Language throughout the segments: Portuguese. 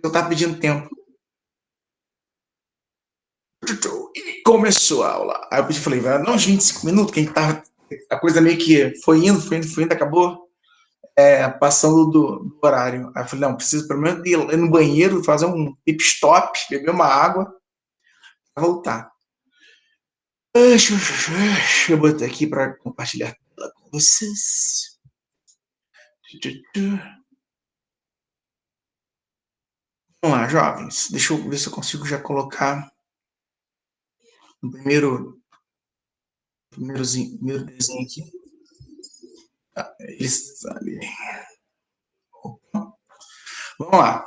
Eu estava pedindo tempo. E começou a aula. Aí eu falei, vai dar uns 25 minutos, que a gente tava. A coisa meio que foi indo, acabou passando do horário. Aí eu falei, não, preciso pelo menos ir no banheiro, fazer um pit stop, beber uma água, voltar. Deixa eu botar aqui para compartilhar com vocês. Vamos lá, jovens. Deixa eu ver se eu consigo já colocar no primeiro desenho aqui. Isso ali. Vamos lá.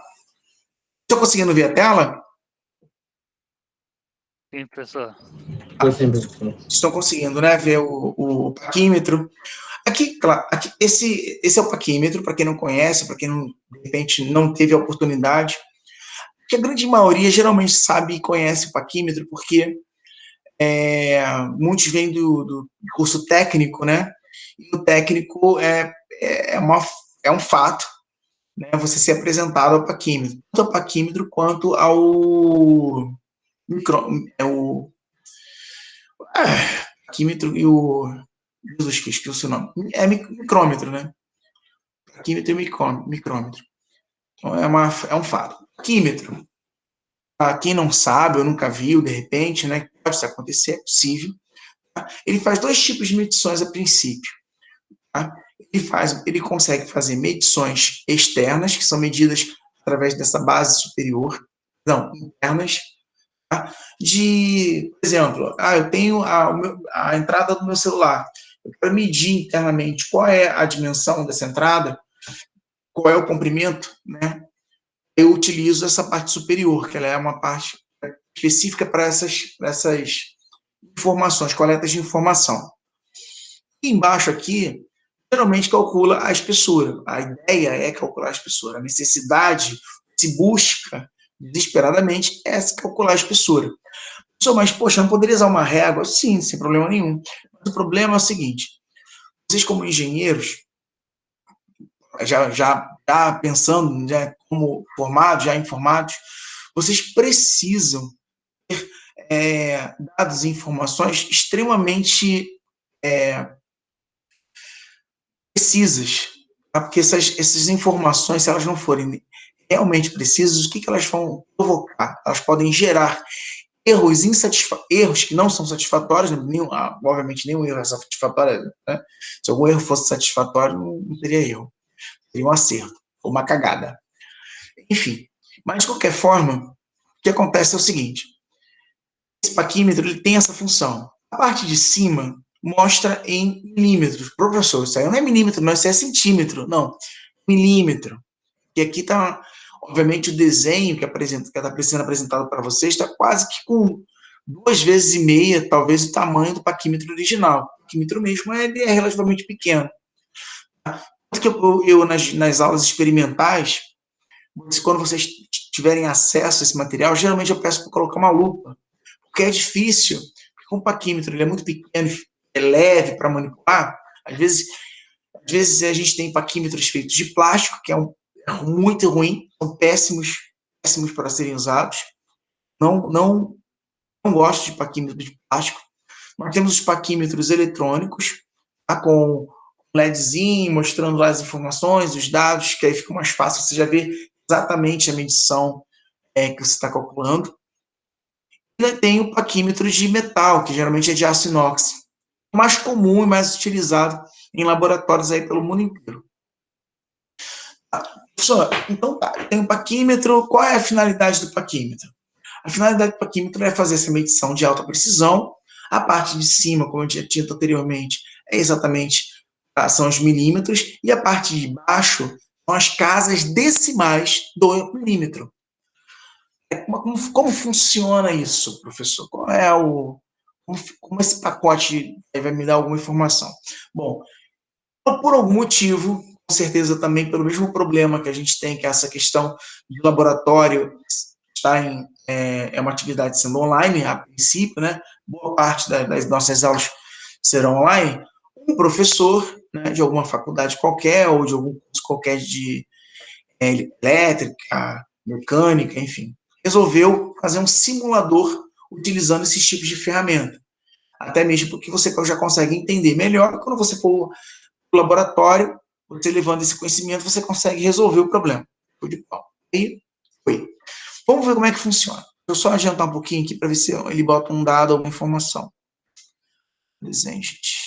Estou conseguindo ver a tela? Sim, professor. Estão conseguindo, né, ver o paquímetro. Aqui, claro, aqui, esse é o paquímetro, para quem não conhece, para quem não, de repente não teve a oportunidade, que a grande maioria geralmente sabe e conhece o paquímetro, porque muitos vêm do curso técnico, né? E o técnico é um fato, né? Você ser apresentado ao paquímetro, tanto ao paquímetro quanto ao paquímetro e o Jesus, que esqueci o nome. É micrômetro, né? Paquímetro e micrômetro. Então é um fato. Paquímetro, para quem não sabe ou nunca viu, de repente, né? Pode acontecer, é possível. Tá? Ele faz dois tipos de medições a princípio. Tá? Ele consegue fazer medições externas, que são medidas através dessa base superior, não, internas, tá? Por exemplo, eu tenho a entrada do meu celular. Eu quero medir internamente qual é a dimensão dessa entrada, qual é o comprimento, né? Eu utilizo essa parte superior, que ela é uma parte específica para essas informações, coletas de informação. E embaixo aqui, geralmente calcula a espessura. A ideia é calcular a espessura. A necessidade se busca desesperadamente é calcular a espessura. Mas, poxa, não poderia usar uma régua? Sim, sem problema nenhum. Mas o problema é o seguinte, vocês como engenheiros, já pensando, já como formados, já informados, vocês precisam ter dados e informações extremamente precisas, tá? Porque essas informações, se elas não forem realmente precisas, o que elas vão provocar? Elas podem gerar erros que não são satisfatórios, obviamente nenhum erro é satisfatório, né? Se algum erro fosse satisfatório, não teria erro, teria um acerto, ou uma cagada. Enfim, mas de qualquer forma, o que acontece é o seguinte, esse paquímetro ele tem essa função. A parte de cima mostra em milímetros. Professor, isso aí não é milímetro, não, isso é centímetro. Não, milímetro. E aqui está, obviamente, o desenho que está sendo apresentado para vocês está quase que com 2,5 vezes, talvez, o tamanho do paquímetro original. O paquímetro mesmo ele é relativamente pequeno. Tanto que eu nas aulas experimentais, quando vocês tiverem acesso a esse material, geralmente eu peço para colocar uma lupa, porque é difícil, porque com o paquímetro ele é muito pequeno, é leve para manipular, às vezes a gente tem paquímetros feitos de plástico, que é muito ruim, são péssimos para serem usados, não gosto de paquímetro de plástico. Nós temos os paquímetros eletrônicos, tá, com LEDzinho, mostrando lá as informações, os dados, que aí fica mais fácil, você já vê exatamente a medição que você está calculando. E tem o paquímetro de metal, que geralmente é de aço inox, mais comum e mais utilizado em laboratórios aí pelo mundo inteiro. Professor, então tá, tem um paquímetro, qual é a finalidade do paquímetro? A finalidade do paquímetro é fazer essa medição de alta precisão, a parte de cima, como eu tinha dito anteriormente, são os milímetros, e a parte de baixo são as casas decimais do milímetro. Como funciona isso, professor? Como esse pacote vai me dar alguma informação? Bom, por algum motivo, com certeza também pelo mesmo problema que a gente tem, que é essa questão de laboratório está é uma atividade sendo online, a princípio, né? Boa parte das nossas aulas serão online. Um professor, né, de alguma faculdade qualquer, ou de algum curso qualquer de elétrica, mecânica, enfim, resolveu fazer um simulador utilizando esses tipos de ferramenta. Até mesmo porque você já consegue entender melhor quando você for para o laboratório, você levando esse conhecimento, você consegue resolver o problema. Foi de pau. E foi. Vamos ver como é que funciona. Eu só adiantar um pouquinho aqui para ver se ele bota um dado, alguma informação. Desenho, gente.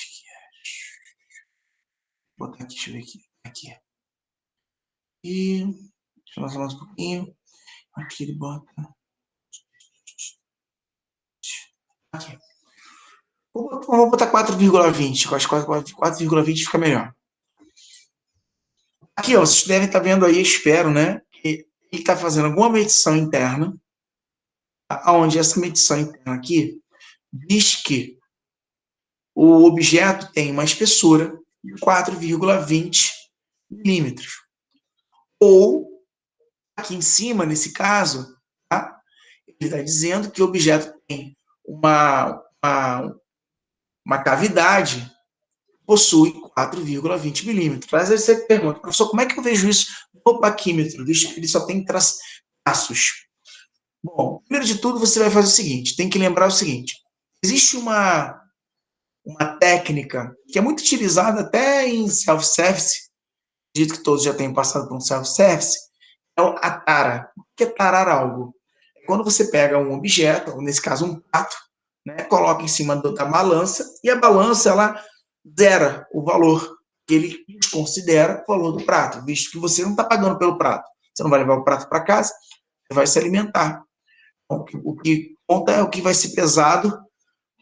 Vou botar aqui, deixa eu ver aqui. Aqui. E deixa eu lançar mais um pouquinho. Aqui ele bota. Aqui. Vou botar 4,20. Eu acho que 4,20 fica melhor. Aqui, ó, vocês devem estar vendo aí, espero, né? Que ele está fazendo alguma medição interna, onde essa medição interna aqui diz que o objeto tem uma espessura de 4,20 milímetros. Ou, aqui em cima, nesse caso, tá? Ele está dizendo que o objeto tem uma cavidade, possui 4,20 milímetros. Às vezes você pergunta, professor, como é que eu vejo isso no paquímetro, visto que ele só tem traços? Bom, primeiro de tudo, você vai fazer o seguinte, tem que lembrar o seguinte, existe uma técnica que é muito utilizada até em self-service, acredito que todos já tenham passado por um self-service, é a tara. O que é tarar algo? É quando você pega um objeto, nesse caso um prato, né, coloca em cima da balança, e a balança, ela zera o valor que ele considera o valor do prato, visto que você não está pagando pelo prato. Você não vai levar o prato para casa, você vai se alimentar. Então, o que conta é o que vai ser pesado,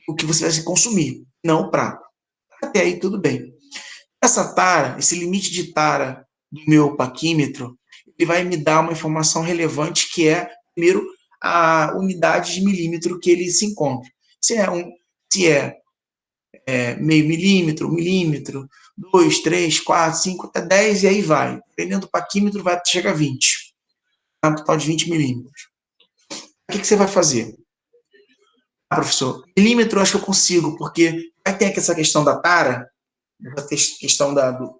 o que você vai se consumir, não o prato. Até aí tudo bem. Essa tara, esse limite de tara do meu paquímetro, ele vai me dar uma informação relevante que é, primeiro, a unidade de milímetro que ele se encontra. Se é meio milímetro, 2, 3, 4, 5, até 10, e aí vai. Dependendo do paquímetro, vai chegar a 20. Um total de 20 milímetros. O que você vai fazer? Ah, professor, milímetro eu acho que eu consigo, porque aí tem essa questão da tara, essa questão do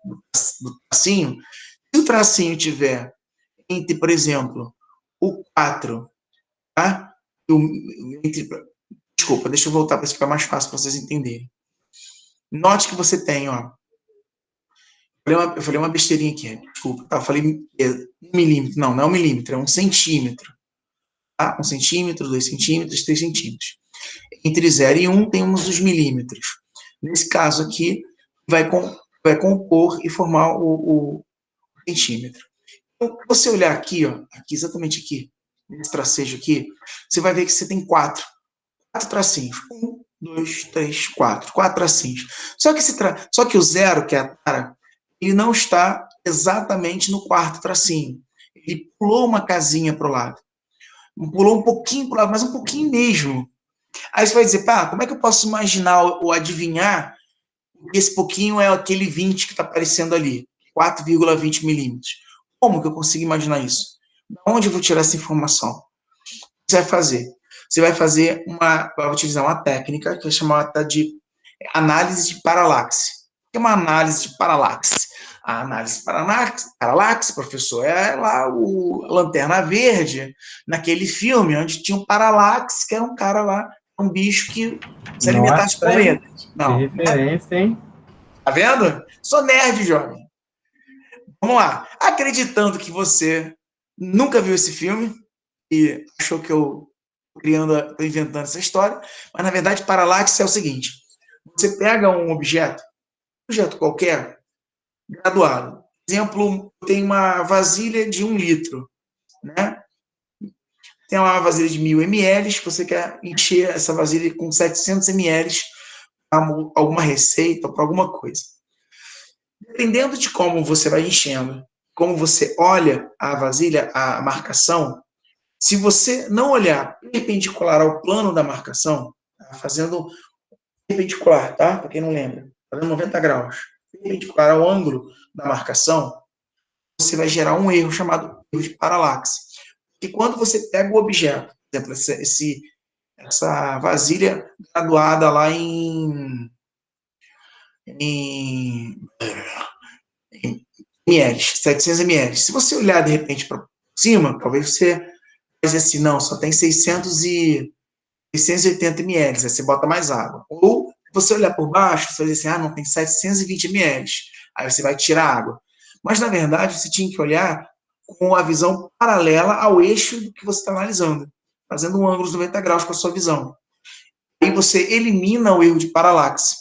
tracinho. Se o tracinho tiver entre, por exemplo, o 4, tá? Desculpa, deixa eu voltar para ficar mais fácil para vocês entenderem. Note que você tem, ó. Eu falei uma besteirinha aqui, desculpa, tá? Eu falei 1 milímetro. Não, não é 1 milímetro, é 1 centímetro. Tá? 1 centímetro, 2 centímetros, 3 centímetros. Entre 0 e 1 temos os milímetros. Nesse caso aqui, vai compor e formar o centímetro. Então, se você olhar aqui, ó, aqui, exatamente aqui, nesse tracejo aqui, você vai ver que você tem 4 tracinhos. 1, 2, 3, 4. 4 tracinhos. Só que o 0, que é a tara, ele não está exatamente no quarto tracinho. Ele pulou uma casinha para o lado. Pulou um pouquinho para o lado, mas um pouquinho mesmo. Aí você vai dizer, pá, como é que eu posso imaginar ou adivinhar que esse pouquinho é aquele 20 que está aparecendo ali, 4,20 milímetros? Como que eu consigo imaginar isso? De onde eu vou tirar essa informação? O que você vai fazer? Você vai utilizar uma técnica que é chamada de análise de paralaxe. O que é uma análise de paralaxe? A análise de paralaxe, professor, é lá o Lanterna Verde, naquele filme onde tinha um paralaxe, que era um cara lá, um bicho que se alimentasse de Nossa, hein? cometas. Que Não, né? referência, hein? Tá vendo? Sou nerd, jovem. Vamos lá. Acreditando que você nunca viu esse filme e achou que eu estou inventando essa história, mas na verdade paralaxe é o seguinte: você pega um objeto qualquer, graduado. Exemplo, tem uma vasilha de 1 litro, né? Tem uma vasilha de 1.000 ml, você quer encher essa vasilha com 700 ml para alguma receita ou para alguma coisa. Dependendo de como você vai enchendo, como você olha a vasilha, a marcação, se você não olhar perpendicular ao plano da marcação, fazendo perpendicular, tá? Para quem não lembra, fazendo 90 graus, perpendicular ao ângulo da marcação, você vai gerar um erro chamado erro de paralaxe. Porque quando você pega o objeto, por exemplo, essa vasilha graduada lá em ml, 700 ml. Se você olhar, de repente, cima, talvez você vai dizer assim, não, só tem 680 ml, aí você bota mais água. Ou você olhar por baixo, você vai dizer assim, não, tem 720 ml, aí você vai tirar água. Mas, na verdade, você tinha que olhar com a visão paralela ao eixo que você está analisando, fazendo um ângulo de 90 graus com a sua visão. Aí você elimina o erro de paralaxe.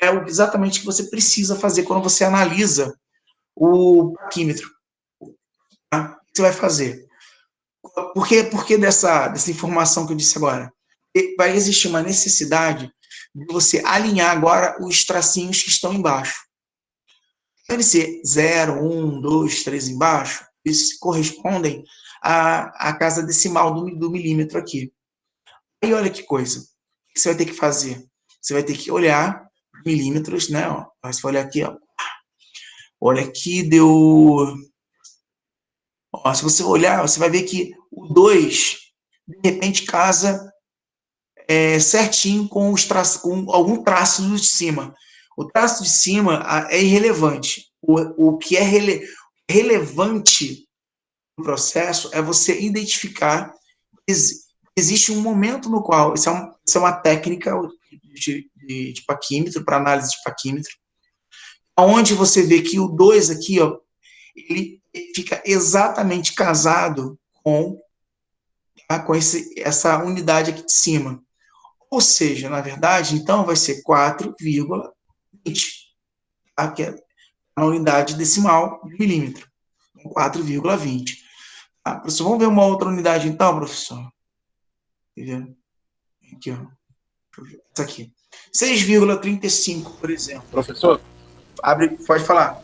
É exatamente o que você precisa fazer quando você analisa o paquímetro. Tá? O que você vai fazer? Por que dessa informação que eu disse agora? Vai existir uma necessidade de você alinhar agora os tracinhos que estão embaixo. Deve ser 0, 1, 2, 3 embaixo, eles correspondem à casa decimal do milímetro aqui. Aí olha que coisa. O que você vai ter que fazer? Você vai ter que olhar milímetros, né? Ó, você vai olhar aqui, ó. Olha aqui, deu. Ó, se você olhar, você vai ver que o 2, de repente, casa certinho com, com algum traço de cima. O traço de cima é irrelevante. O que é relevante no processo é você identificar que existe um momento no qual, isso é uma técnica de paquímetro, para análise de paquímetro, onde você vê que o 2 aqui, ó, ele fica exatamente casado com, tá, com essa unidade aqui de cima. Ou seja, na verdade, então, vai ser 4,20, tá? Que é a unidade decimal de milímetro. 4,20. Tá? Professor, vamos ver uma outra unidade, então, professor? Aqui, ó. Essa aqui. 6,35, por exemplo. Professor? Pode falar.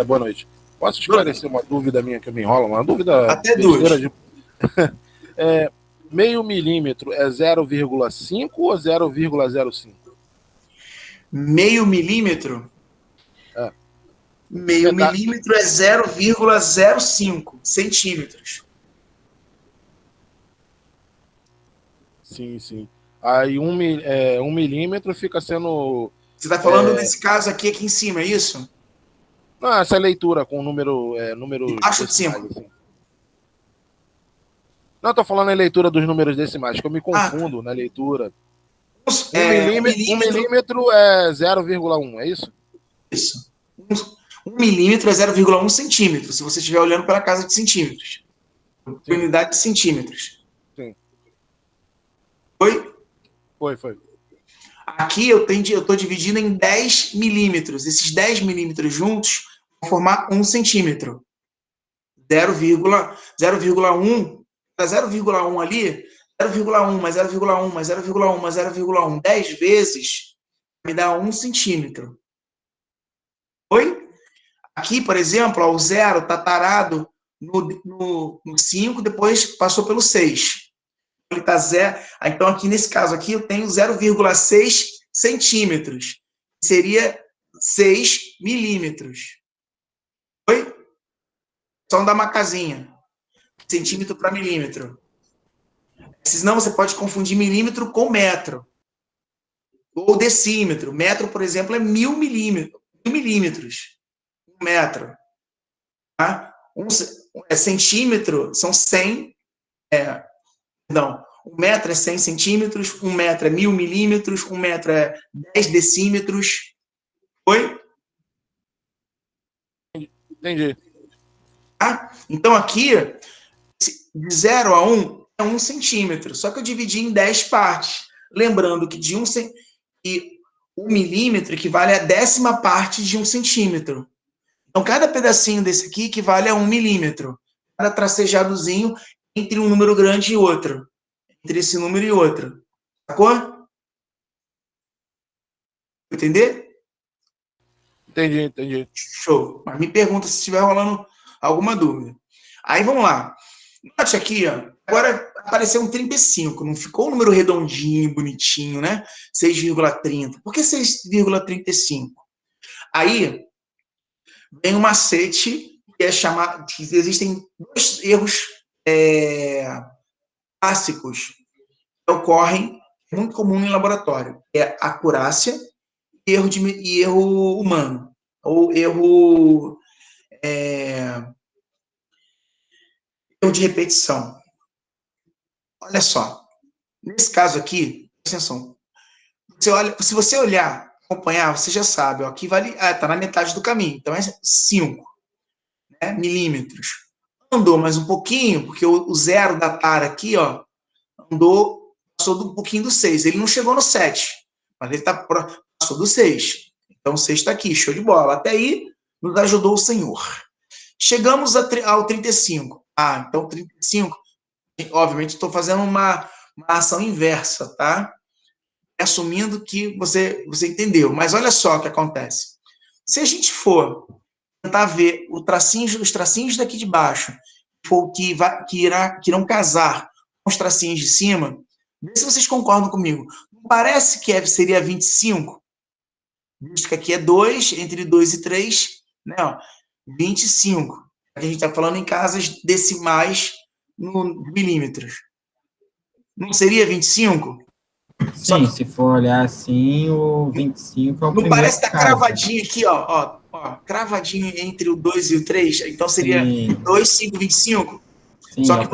Boa noite. Posso esclarecer uma dúvida minha que me enrola? Uma dúvida Até besteira duas. Meio milímetro é 0,5 ou 0,05? Meio milímetro? É. Meio milímetro é 0,05 centímetros. Sim, sim. Aí 1 milímetro fica sendo... Você está falando nesse caso aqui em cima, é isso? Não, essa leitura com números Embaixo de decimais. cima. Assim. Não, estou falando em leitura dos números decimais, que eu me confundo na leitura. Um milímetro é 0,1, é isso? Isso. 1 milímetro é 0,1 centímetro, se você estiver olhando pela casa de centímetros. Sim. Unidade de centímetros. Sim. Foi? Foi. Aqui eu estou dividindo em 10 milímetros. Esses 10 milímetros juntos vão formar 1 centímetro. 0,1. Para 0,1 ali, 0,1 mais 0,1 mais 0,1 mais 0,1, 10 vezes, me dá 1 centímetro. Oi? Aqui, por exemplo, ó, o 0 está tarado no 5, depois passou pelo 6. Ele está 0. Então, aqui nesse caso aqui, eu tenho 0,6 centímetros. Seria 6 milímetros. Oi? Só dar uma casinha. Centímetro para milímetro. Senão você pode confundir milímetro com metro. Ou decímetro. Metro, por exemplo, é 1.000 milímetros. 1.000 milímetros. 1 metro. Tá? Centímetro são 100. Perdão. 1 metro é 100 centímetros. 1 metro é 1.000 milímetros. 1 metro é 10 decímetros. Oi? Entendi. Tá? Então, aqui, de 0 a 1 é 1 centímetro. Só que eu dividi em 10 partes. Lembrando que que 1 milímetro equivale a 10ª parte de 1 centímetro. Então, cada pedacinho desse aqui equivale a 1 milímetro. Cada tracejadozinho entre um número grande e outro. Entre esse número e outro. Sacou? Entender? Entendi. Show. Mas me pergunta se estiver rolando alguma dúvida. Aí, vamos lá. Note aqui, ó. Agora apareceu um 35. Não ficou um número redondinho, bonitinho, né? 6,30. Por que 6,35? Aí, vem um macete que é chamado... Existem 2 erros clássicos que ocorrem, muito comum em laboratório. É acurácia e erro humano. Ou erro erro de repetição. Olha só, nesse caso aqui, presta atenção, se você olhar, acompanhar, você já sabe, ó, aqui vale, tá na metade do caminho, então é 5, né, milímetros. Andou mais um pouquinho, porque o zero da tara aqui, ó, passou um pouquinho do 6. Ele não chegou no 7, mas ele passou do 6. Então o 6 está aqui, show de bola. Até aí, nos ajudou o Senhor. Chegamos ao 35. Então 35, obviamente estou fazendo uma ação inversa, tá? Assumindo que você entendeu. Mas olha só o que acontece. Se a gente for tentar ver os tracinhos daqui de baixo, que irão casar com os tracinhos de cima, vê se vocês concordam comigo. Não parece que seria 25? Visto que aqui é 2, entre 2 e 3, né? Ó, 25. A gente está falando em casas decimais no milímetros. Não seria 25? Sim, se for olhar assim, o 25 é o não primeiro. Não parece estar cravadinho aqui, ó, cravadinho entre o 2 e o 3? Então seria 2, 5, 25? Sim, só que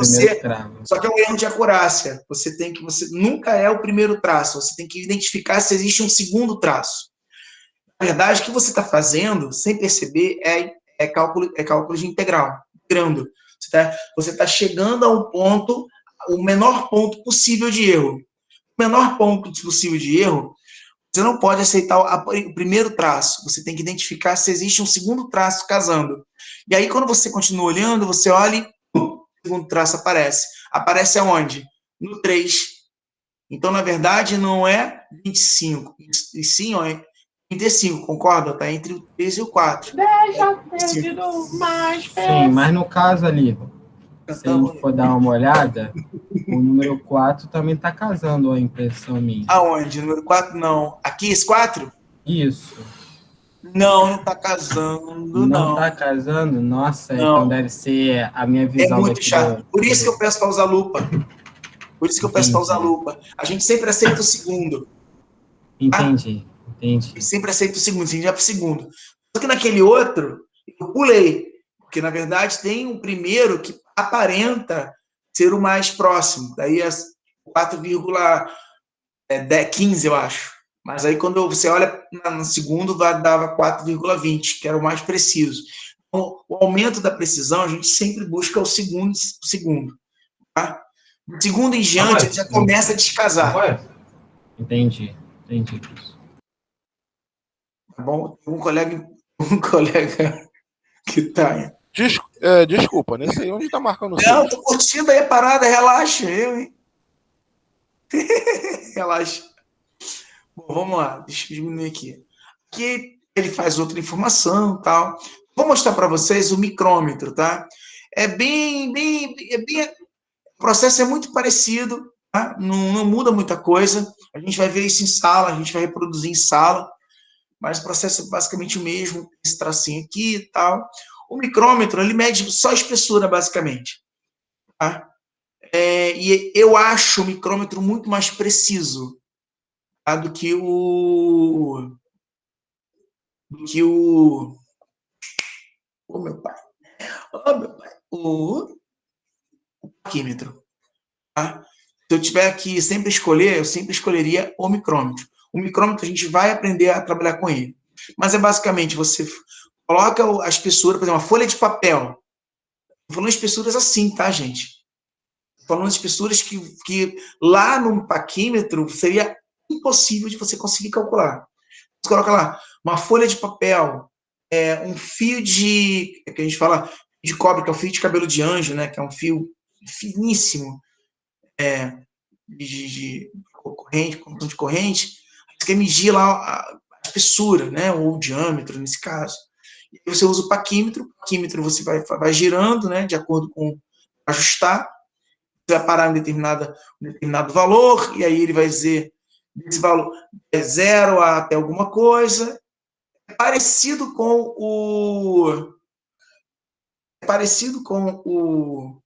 só que é um erro de acurácia. Você nunca é o primeiro traço, você tem que identificar se existe um segundo traço. Na verdade, o que você está fazendo, sem perceber, é cálculo de integral, integrando. Você está chegando a um ponto, o menor ponto possível de erro. O menor ponto possível de erro, você não pode aceitar o primeiro traço, você tem que identificar se existe um segundo traço casando. E aí, quando você continua olhando, você olha e o segundo traço aparece. Aparece aonde? No 3. Então, na verdade, não é 25, e sim, ó, 35, concorda? Está entre o 3 e o 4. Deixa perdido mais. Sim, mas no caso ali, se a gente for dar uma olhada, o número 4 também está casando, a impressão minha. Aonde? Número 4, não. Aqui, esse 4? Isso. Não está casando, não. Não está casando? Nossa, não. Então deve ser a minha visão. É muito chato. Por isso que eu peço para usar lupa. A gente sempre aceita o segundo. Entendi. Sempre aceita o segundo, se a gente vai para o segundo. Só que naquele outro, eu pulei. Porque, na verdade, tem um primeiro que aparenta ser o mais próximo. Daí é 4,15, eu acho. Mas aí, quando você olha no segundo, dava 4,20, que era o mais preciso. Então, o aumento da precisão, a gente sempre busca o segundo. Tá? Do segundo em diante, ele já começa a descasar. Entendi. Tá bom? Um colega que tá... Desculpa, nesse aí onde tá marcando o Não, tô curtindo aí a parada, relaxa, hein? Relaxa. Bom, vamos lá, deixa eu diminuir aqui. Aqui ele faz outra informação e tal. Vou mostrar para vocês o micrômetro, tá? O processo é muito parecido, tá? Não muda muita coisa. A gente vai ver isso em sala, a gente vai reproduzir em sala, mas o processo é basicamente o mesmo, esse tracinho aqui e tal. O micrômetro, ele mede só a espessura, basicamente. Tá? E eu acho o micrômetro muito mais preciso, tá? do que o... Oh, meu pai. O paquímetro. Tá? Se eu tiver que sempre escolher, eu sempre escolheria o micrômetro. O micrômetro a gente vai aprender a trabalhar com ele. Mas é basicamente, você coloca a espessura, por exemplo, uma folha de papel. Estou falando de espessuras assim, tá, gente? Estou falando de espessuras que lá no paquímetro seria impossível de você conseguir calcular. Você coloca lá uma folha de papel, um fio que a gente fala de cobre, que é o fio de cabelo de anjo, né? Que é um fio finíssimo, de corrente. Você quer medir lá a espessura, né? Ou o diâmetro, nesse caso. E você usa o paquímetro. O paquímetro você vai girando, né? De acordo com ajustar. Você vai parar em um determinado valor, e aí ele vai dizer esse valor é 0 até alguma coisa. É parecido com o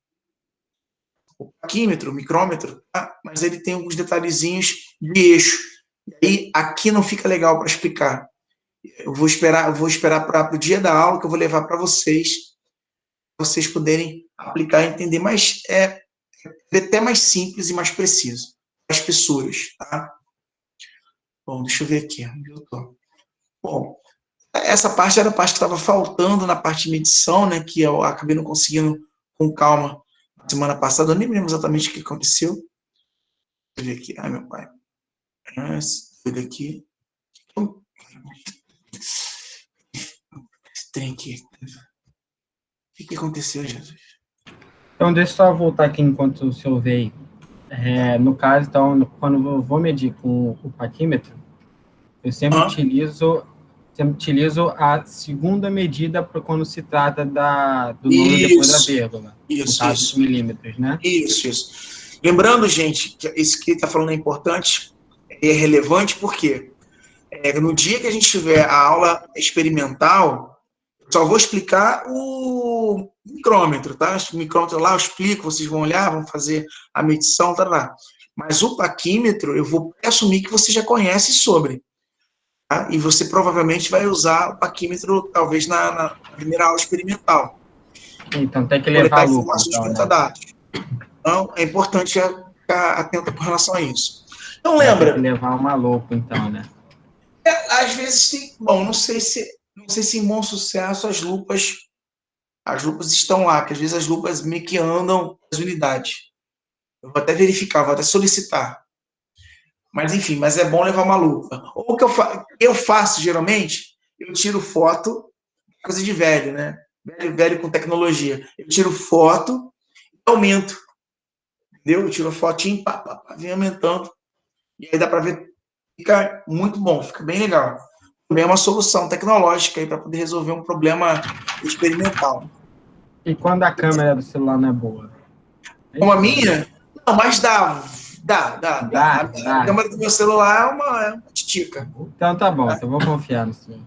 paquímetro, o micrômetro, tá? Mas ele tem alguns detalhezinhos de eixo. E aí, aqui não fica legal para explicar. Eu vou esperar para o dia da aula, que eu vou levar para vocês vocês poderem aplicar e entender, mas é até mais simples e mais preciso para as pessoas, tá? Bom, deixa eu ver aqui onde eu tô. Bom, essa parte era a parte que estava faltando na parte de medição, né, que eu acabei não conseguindo com calma na semana passada, eu nem me lembro exatamente o que aconteceu. Deixa eu ver aqui, ai meu pai. Deixa eu ver aqui. Esse trem aqui. O que aconteceu, Jesus? Então, deixa eu só voltar aqui enquanto o senhor vê. No caso, então, quando eu vou medir com o paquímetro, eu sempre utilizo a segunda medida para quando se trata do número depois da vírgula. No caso, dos milímetros, né? Isso. Lembrando, gente, que isso que está falando é importante, é relevante, porque no dia que a gente tiver a aula experimental, só vou explicar o micrômetro, tá? O micrômetro lá eu explico, vocês vão olhar, vão fazer a medição, tá lá. Mas o paquímetro, eu vou assumir que você já conhece sobre. Tá? E você provavelmente vai usar o paquímetro, talvez, na primeira aula experimental. Então tem que levar a lupa. Então, né? Então, é importante ficar atento com relação a isso. Então, lembra... Tem que levar uma lupa, então, né? Às vezes tem... Bom, não sei se em Bom Sucesso as lupas estão lá, porque às vezes as lupas meio que andam as unidades. Eu vou até verificar, vou até solicitar. Mas, enfim, mas é bom levar uma lupa. Ou o que eu faço, geralmente, eu tiro foto, coisa de velho, né? Velho com tecnologia. Eu tiro foto e aumento. Entendeu? Eu tiro a fotinho, vem aumentando. E aí dá para ver, fica muito bom, fica bem legal. Também é uma solução tecnológica para poder resolver um problema experimental. E quando a câmera do celular não é boa? Como a minha? Não, mas dá. A câmera do meu celular é uma titica. Então tá bom, então vou confiar no senhor.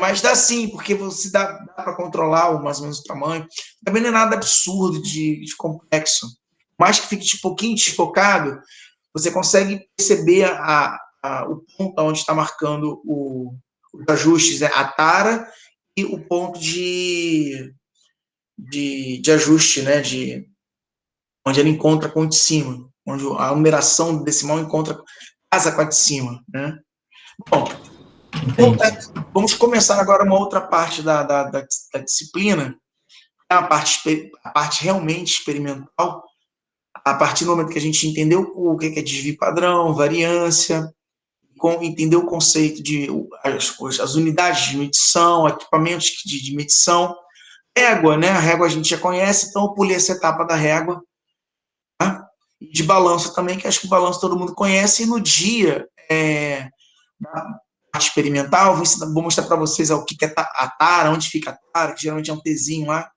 Mas dá sim, porque você dá para controlar mais ou menos o tamanho. Também não é nada absurdo de complexo. Mais que fique um pouquinho desfocado, você consegue perceber o ponto onde está marcando os ajustes, né? A tara e o ponto de ajuste, né? Onde ela encontra com o de cima, onde a numeração decimal casa com a de cima, né? Bom, vamos começar agora uma outra parte da disciplina, a parte realmente experimental, a partir do momento que a gente entendeu o que é desvio padrão, variância, entendeu o conceito de as unidades de medição, equipamentos de medição, régua, né? A régua a gente já conhece, então eu pulei essa etapa da régua, tá? E de balanço também, que acho que o balanço todo mundo conhece, e no dia da parte experimental, vou mostrar para vocês o que é a tara, onde fica a tara, que geralmente é um Tzinho lá.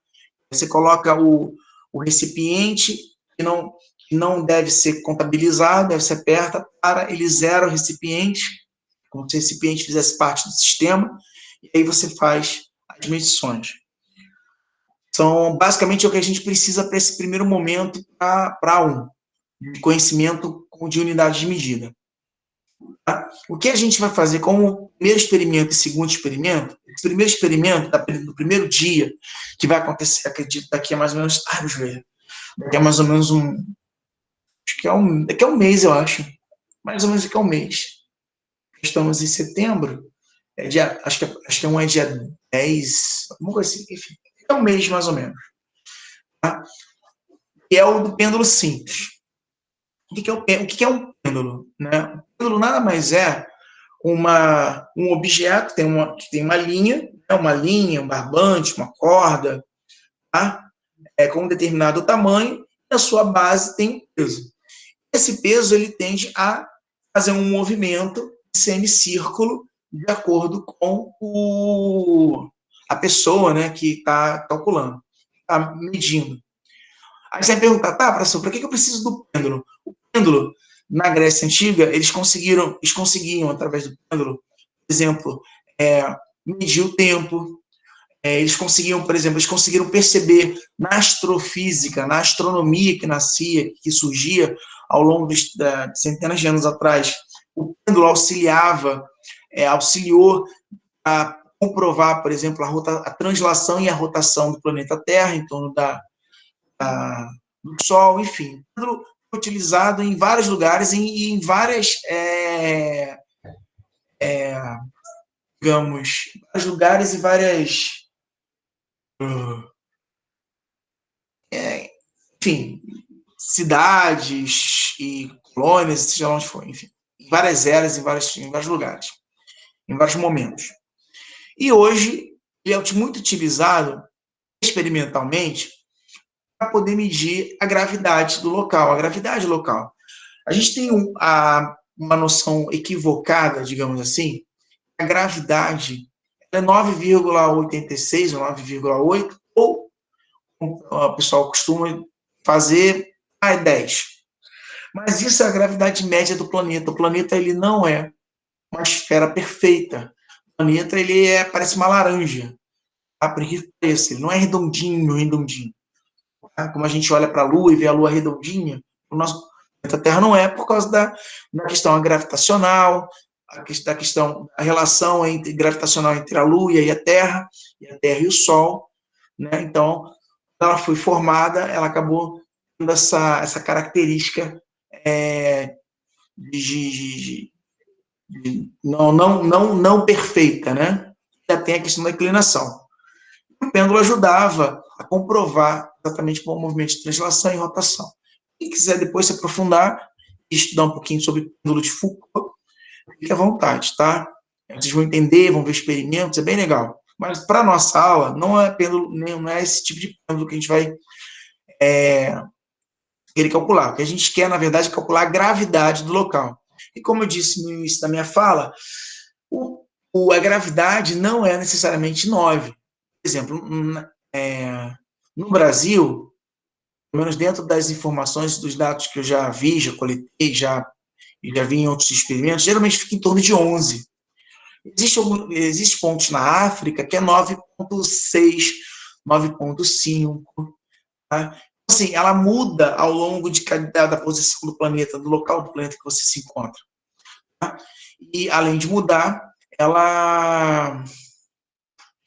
Você coloca o recipiente, que não deve ser contabilizado, aí você aperta, ele zera o recipiente, como se o recipiente fizesse parte do sistema, e aí você faz as medições. São basicamente o que a gente precisa para esse primeiro momento, para de conhecimento de unidade de medida. Tá? O que a gente vai fazer como primeiro experimento e segundo experimento? Esse primeiro experimento, do primeiro dia, que vai acontecer, acredito, daqui a mais ou menos... daqui a mais ou menos daqui a um mês, eu acho. Mais ou menos daqui a um mês. Estamos em setembro. Acho que é dia 10, alguma coisa assim. Enfim, é um mês, mais ou menos. Tá? E é o do pêndulo simples. O que é um pêndulo? Né? O pêndulo nada mais é um objeto que tem uma linha, um barbante, uma corda, tá? Com um determinado tamanho, e a sua base tem um peso. Esse peso ele tende a fazer um movimento semicírculo de acordo com a pessoa, né, que está calculando, está medindo. Aí você vai perguntar, tá, professor, para que eu preciso do pêndulo? O pêndulo, na Grécia Antiga, eles conseguiam, através do pêndulo, por exemplo, medir o tempo. Eles conseguiram perceber na astrofísica, na astronomia que surgia ao longo de centenas de anos atrás. O pêndulo auxiliou a comprovar, por exemplo, a translação e a rotação do planeta Terra em torno do Sol, enfim, tudo utilizado em vários lugares e em várias, digamos, vários lugares e várias, enfim, cidades e colônias, seja lá onde for, enfim, em várias eras, em vários lugares, em vários momentos. E hoje, ele é muito utilizado experimentalmente para poder medir a gravidade do local, a gravidade local. A gente tem uma noção equivocada, digamos assim, a gravidade é 9,86 ou 9,8, ou o pessoal costuma fazer, é 10. Mas isso é a gravidade média do planeta. O planeta ele não é uma esfera perfeita. O planeta ele parece uma laranja. Tá? Por que pareça, ele não é redondinho, redondinho. Tá? Como a gente olha para a Lua e vê a Lua redondinha, o nosso planeta Terra não é, por causa da questão gravitacional, da questão da relação gravitacional entre a Lua e a Terra e o Sol. Né? Então, quando ela foi formada, ela acabou tendo essa característica de não perfeita, né? Já tem a questão da inclinação. O pêndulo ajudava a comprovar exatamente o movimento de translação e rotação. Quem quiser depois se aprofundar e estudar um pouquinho sobre o pêndulo de Foucault, fique à vontade, tá? Vocês vão entender, vão ver experimentos, é bem legal. Mas para a nossa aula, não é pêndulo, não é esse tipo de pêndulo que a gente vai querer calcular. O que a gente quer, na verdade, é calcular a gravidade do local. E como eu disse no início da minha fala, a gravidade não é necessariamente 9. Por exemplo, no Brasil, pelo menos dentro das informações, dos dados que eu já vi, já coletei, já vi em outros experimentos, geralmente fica em torno de 11. Existem pontos na África que é 9,6, 9,5. Tá? Assim, ela muda ao longo da posição do planeta, do local do planeta que você se encontra. Tá? E, além de mudar, ela,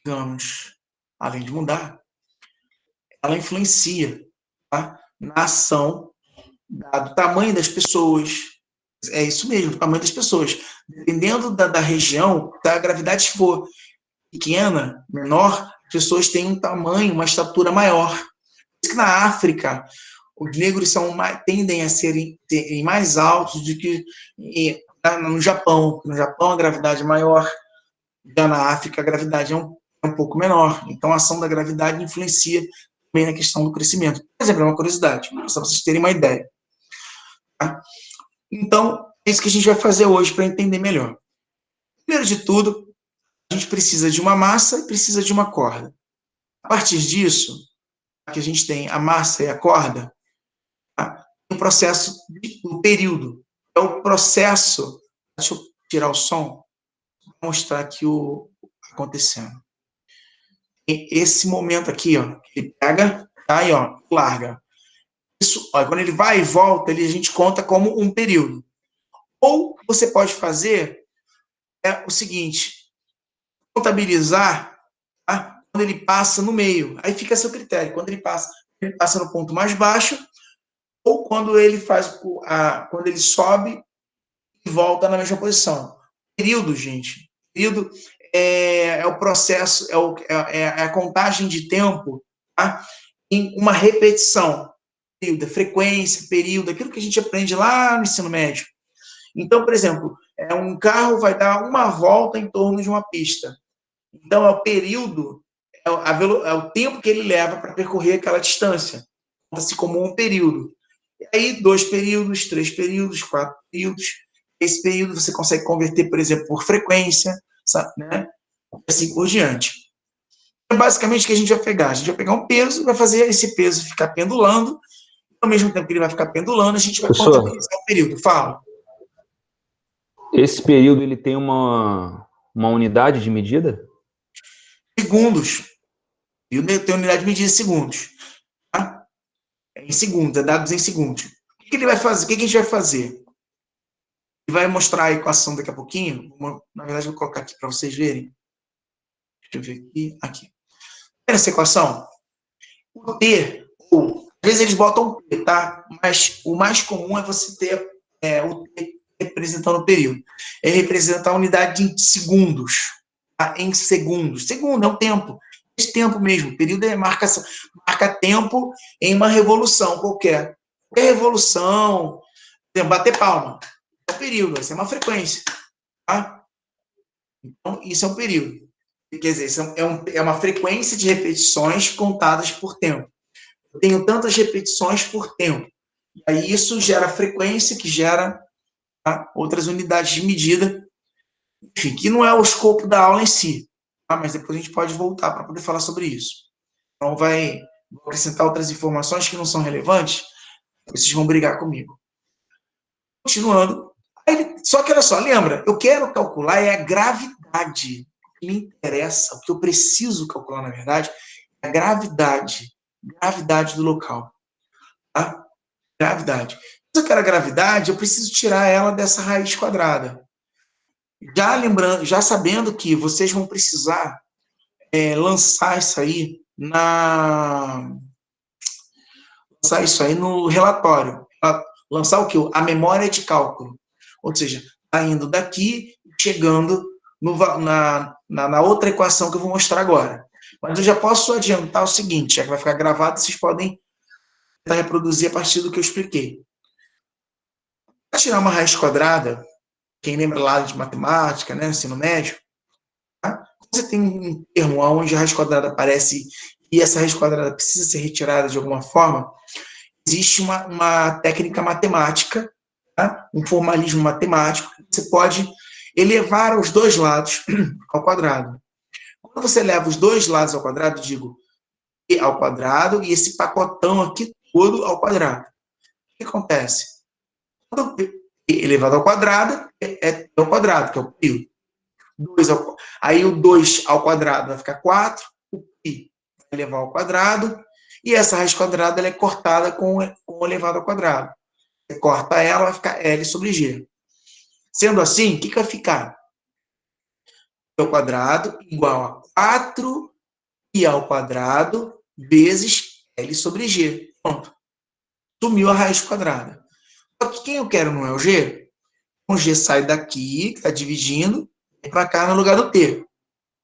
digamos, além de mudar, ela influencia, tá? Na ação do tamanho das pessoas. É isso mesmo, o tamanho das pessoas. Dependendo da região, se a gravidade for pequena, menor, as pessoas têm um tamanho, uma estatura maior. Por isso que na África, os negros tendem a serem mais altos do que no Japão. No Japão, a gravidade é maior. Já na África, a gravidade é um pouco menor. Então, a ação da gravidade influencia também na questão do crescimento. Por exemplo, é uma curiosidade, só para vocês terem uma ideia. Tá? Então, é isso que a gente vai fazer hoje para entender melhor. Primeiro de tudo, a gente precisa de uma massa e precisa de uma corda. A partir disso, que a gente tem a massa e a corda, tá? Tem o processo do período. É o processo... Deixa eu tirar o som para mostrar aqui o acontecendo. E esse momento aqui, ó, ele pega, tá aí, ó, larga. Isso, ó, quando ele vai e volta, a gente conta como um período. Ou você pode fazer o seguinte, contabilizar, tá? Quando ele passa no meio. Aí fica a seu critério. Quando ele passa no ponto mais baixo, ou quando ele quando ele sobe e volta na mesma posição. Período, gente. Período é o processo, é a contagem de tempo, tá? Em uma repetição. Período, frequência, período, aquilo que a gente aprende lá no ensino médio. Então, por exemplo, um carro vai dar uma volta em torno de uma pista. Então, é o período, é o tempo que ele leva para percorrer aquela distância. Conta-se como um período. E aí, 2 períodos, 3 períodos, 4 períodos. Esse período você consegue converter, por exemplo, por frequência, sabe, né? Assim por diante. É basicamente o que a gente vai pegar. A gente vai pegar um peso, vai fazer esse peso ficar pendulando. Ao mesmo tempo que ele vai ficar pendulando, a gente vai contabilizar o período. Fala. Esse período ele tem uma unidade de medida? Segundos. E tem unidade de medida em segundos. Tá? Em segundos, é dados em segundos. O que ele vai fazer? O que a gente vai fazer? Ele vai mostrar a equação daqui a pouquinho. Na verdade, vou colocar aqui para vocês verem. eu ver aqui. Essa equação, o T, ou, às vezes eles botam T, tá? Mas o mais comum é você ter o T representando o período. É representar a unidade de segundos, tá? Em segundos. Segundo é o tempo. Esse tempo mesmo. Período marca tempo em uma revolução qualquer. Qualquer revolução, por exemplo, bater palma. É um período, essa é uma frequência. Tá? Então, isso é um período. Quer dizer, isso é uma frequência de repetições contadas por tempo. Eu tenho tantas repetições por tempo. E aí isso gera frequência, que gera, tá, outras unidades de medida, enfim, que não é o escopo da aula em si, tá? Mas depois a gente pode voltar para poder falar sobre isso. Então, vou acrescentar outras informações que não são relevantes, vocês vão brigar comigo. Continuando. Só que, olha só, lembra, eu quero calcular a gravidade. O que me interessa, o que eu preciso calcular, na verdade, é a gravidade do local. Tá? Gravidade. Se eu quero a gravidade, eu preciso tirar ela dessa raiz quadrada. Já sabendo que vocês vão precisar lançar isso aí no relatório. Lançar o quê? A memória de cálculo. Ou seja, está indo daqui, chegando na outra equação que eu vou mostrar agora. Mas eu já posso adiantar o seguinte, já que vai ficar gravado, vocês podem tentar reproduzir a partir do que eu expliquei. Para tirar uma raiz quadrada, quem lembra lá de matemática, né, ensino médio, tá? Você tem um termo onde a raiz quadrada aparece e essa raiz quadrada precisa ser retirada de alguma forma, existe uma técnica matemática, tá? Um formalismo matemático, você pode elevar os dois lados ao quadrado. Quando você leva os dois lados ao quadrado, digo e ao quadrado, e esse pacotão aqui todo ao quadrado. O que acontece? Quando elevado ao quadrado, é ao quadrado, que é o π. Aí o 2 ao quadrado vai ficar 4, o π vai elevar ao quadrado, e essa raiz quadrada ela é cortada com o elevado ao quadrado. Você corta ela, vai ficar L sobre G. Sendo assim, o que vai ficar? Ao quadrado igual a 4 π ao quadrado vezes L sobre G. Pronto. Sumiu a raiz quadrada. Só que quem eu quero não é o G? O G sai daqui, que está dividindo, para cá no lugar do T.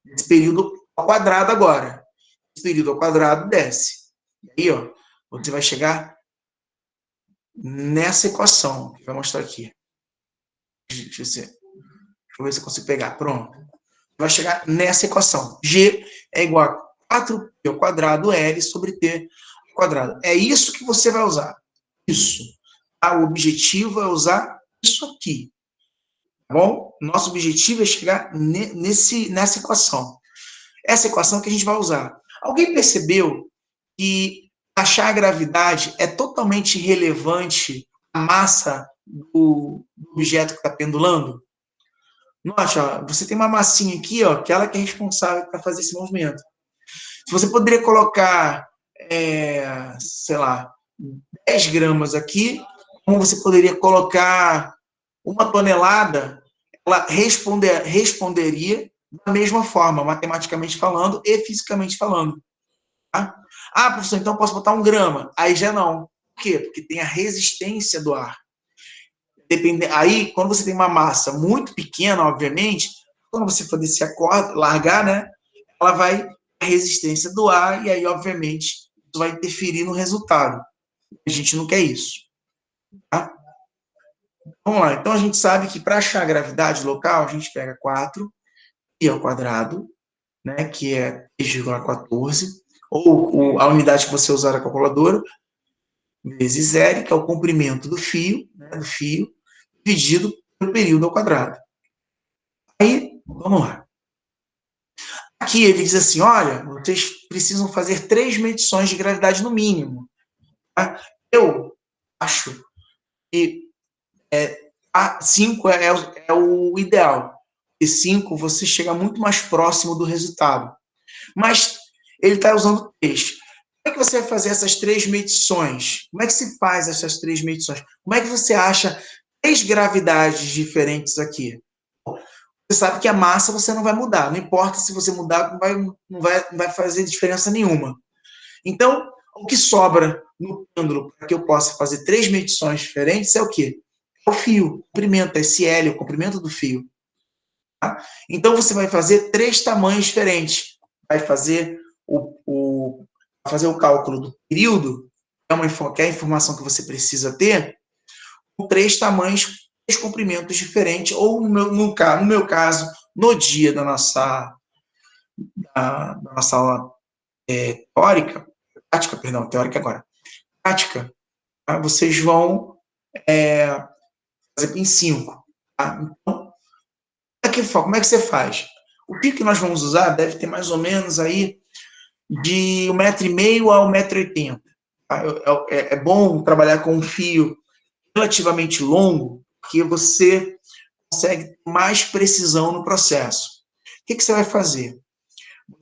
Esse período ao quadrado agora. Esse período ao quadrado desce. E aí, ó, você vai chegar nessa equação, que vai mostrar aqui. Deixa eu ver se eu consigo pegar. Pronto. Vai chegar nessa equação. G é igual a 4π ao quadrado L sobre T ao quadrado. É isso que você vai usar. Isso. O objetivo é usar isso aqui. Tá bom? Nosso objetivo é chegar nessa equação. Essa equação que a gente vai usar. Alguém percebeu que achar a gravidade é totalmente irrelevante à massa do objeto que está pendulando? Note, ó, você tem uma massinha aqui, ó, que ela que é responsável para fazer esse movimento. Se você poderia colocar, sei lá, 10 gramas aqui, como você poderia colocar 1 tonelada, ela responderia da mesma forma, matematicamente falando e fisicamente falando. Tá? Professor, então eu posso botar 1 grama. Aí já não. Por quê? Porque tem a resistência do ar. Aí, quando você tem uma massa muito pequena, obviamente, quando você for descer a corda, largar, né, ela vai a resistência do ar e aí, obviamente, isso vai interferir no resultado. A gente não quer isso. Tá? Vamos lá. Então, a gente sabe que para achar a gravidade local, a gente pega 4π ao quadrado, né, que é 3,14, ou a unidade que você usar na calculadora, vezes L, que é o comprimento do fio, né, dividido pelo período ao quadrado. Aí, vamos lá. Aqui ele diz assim, olha, vocês precisam fazer 3 medições de gravidade no mínimo. Tá? Eu acho que 5 é o ideal. E 5 você chega muito mais próximo do resultado. Mas ele está usando 3. Como é que você vai fazer essas 3 medições? Como é que se faz essas 3 medições? Como é que você acha 3 gravidades diferentes aqui? você sabe que a massa você não vai mudar. Não importa se você mudar, não vai fazer diferença nenhuma. Então, o que sobra no pêndulo para que eu possa fazer 3 medições diferentes é o quê? É o fio, o comprimento, esse L, o comprimento do fio. Tá? Então, você vai fazer 3 tamanhos diferentes. Vai fazer fazer o cálculo do período, que é a informação que você precisa ter, com 3 tamanhos, 3 comprimentos diferentes, ou no meu caso, no dia da nossa aula teórica, teórica agora, prática, tá? Vocês vão fazer em 5. Tá? Então, como é que você faz? O fio que nós vamos usar deve ter mais ou menos aí de 1,5 m a 1,80 m. Tá? É bom trabalhar com um fio relativamente longo, porque você consegue ter mais precisão no processo. O que você vai fazer?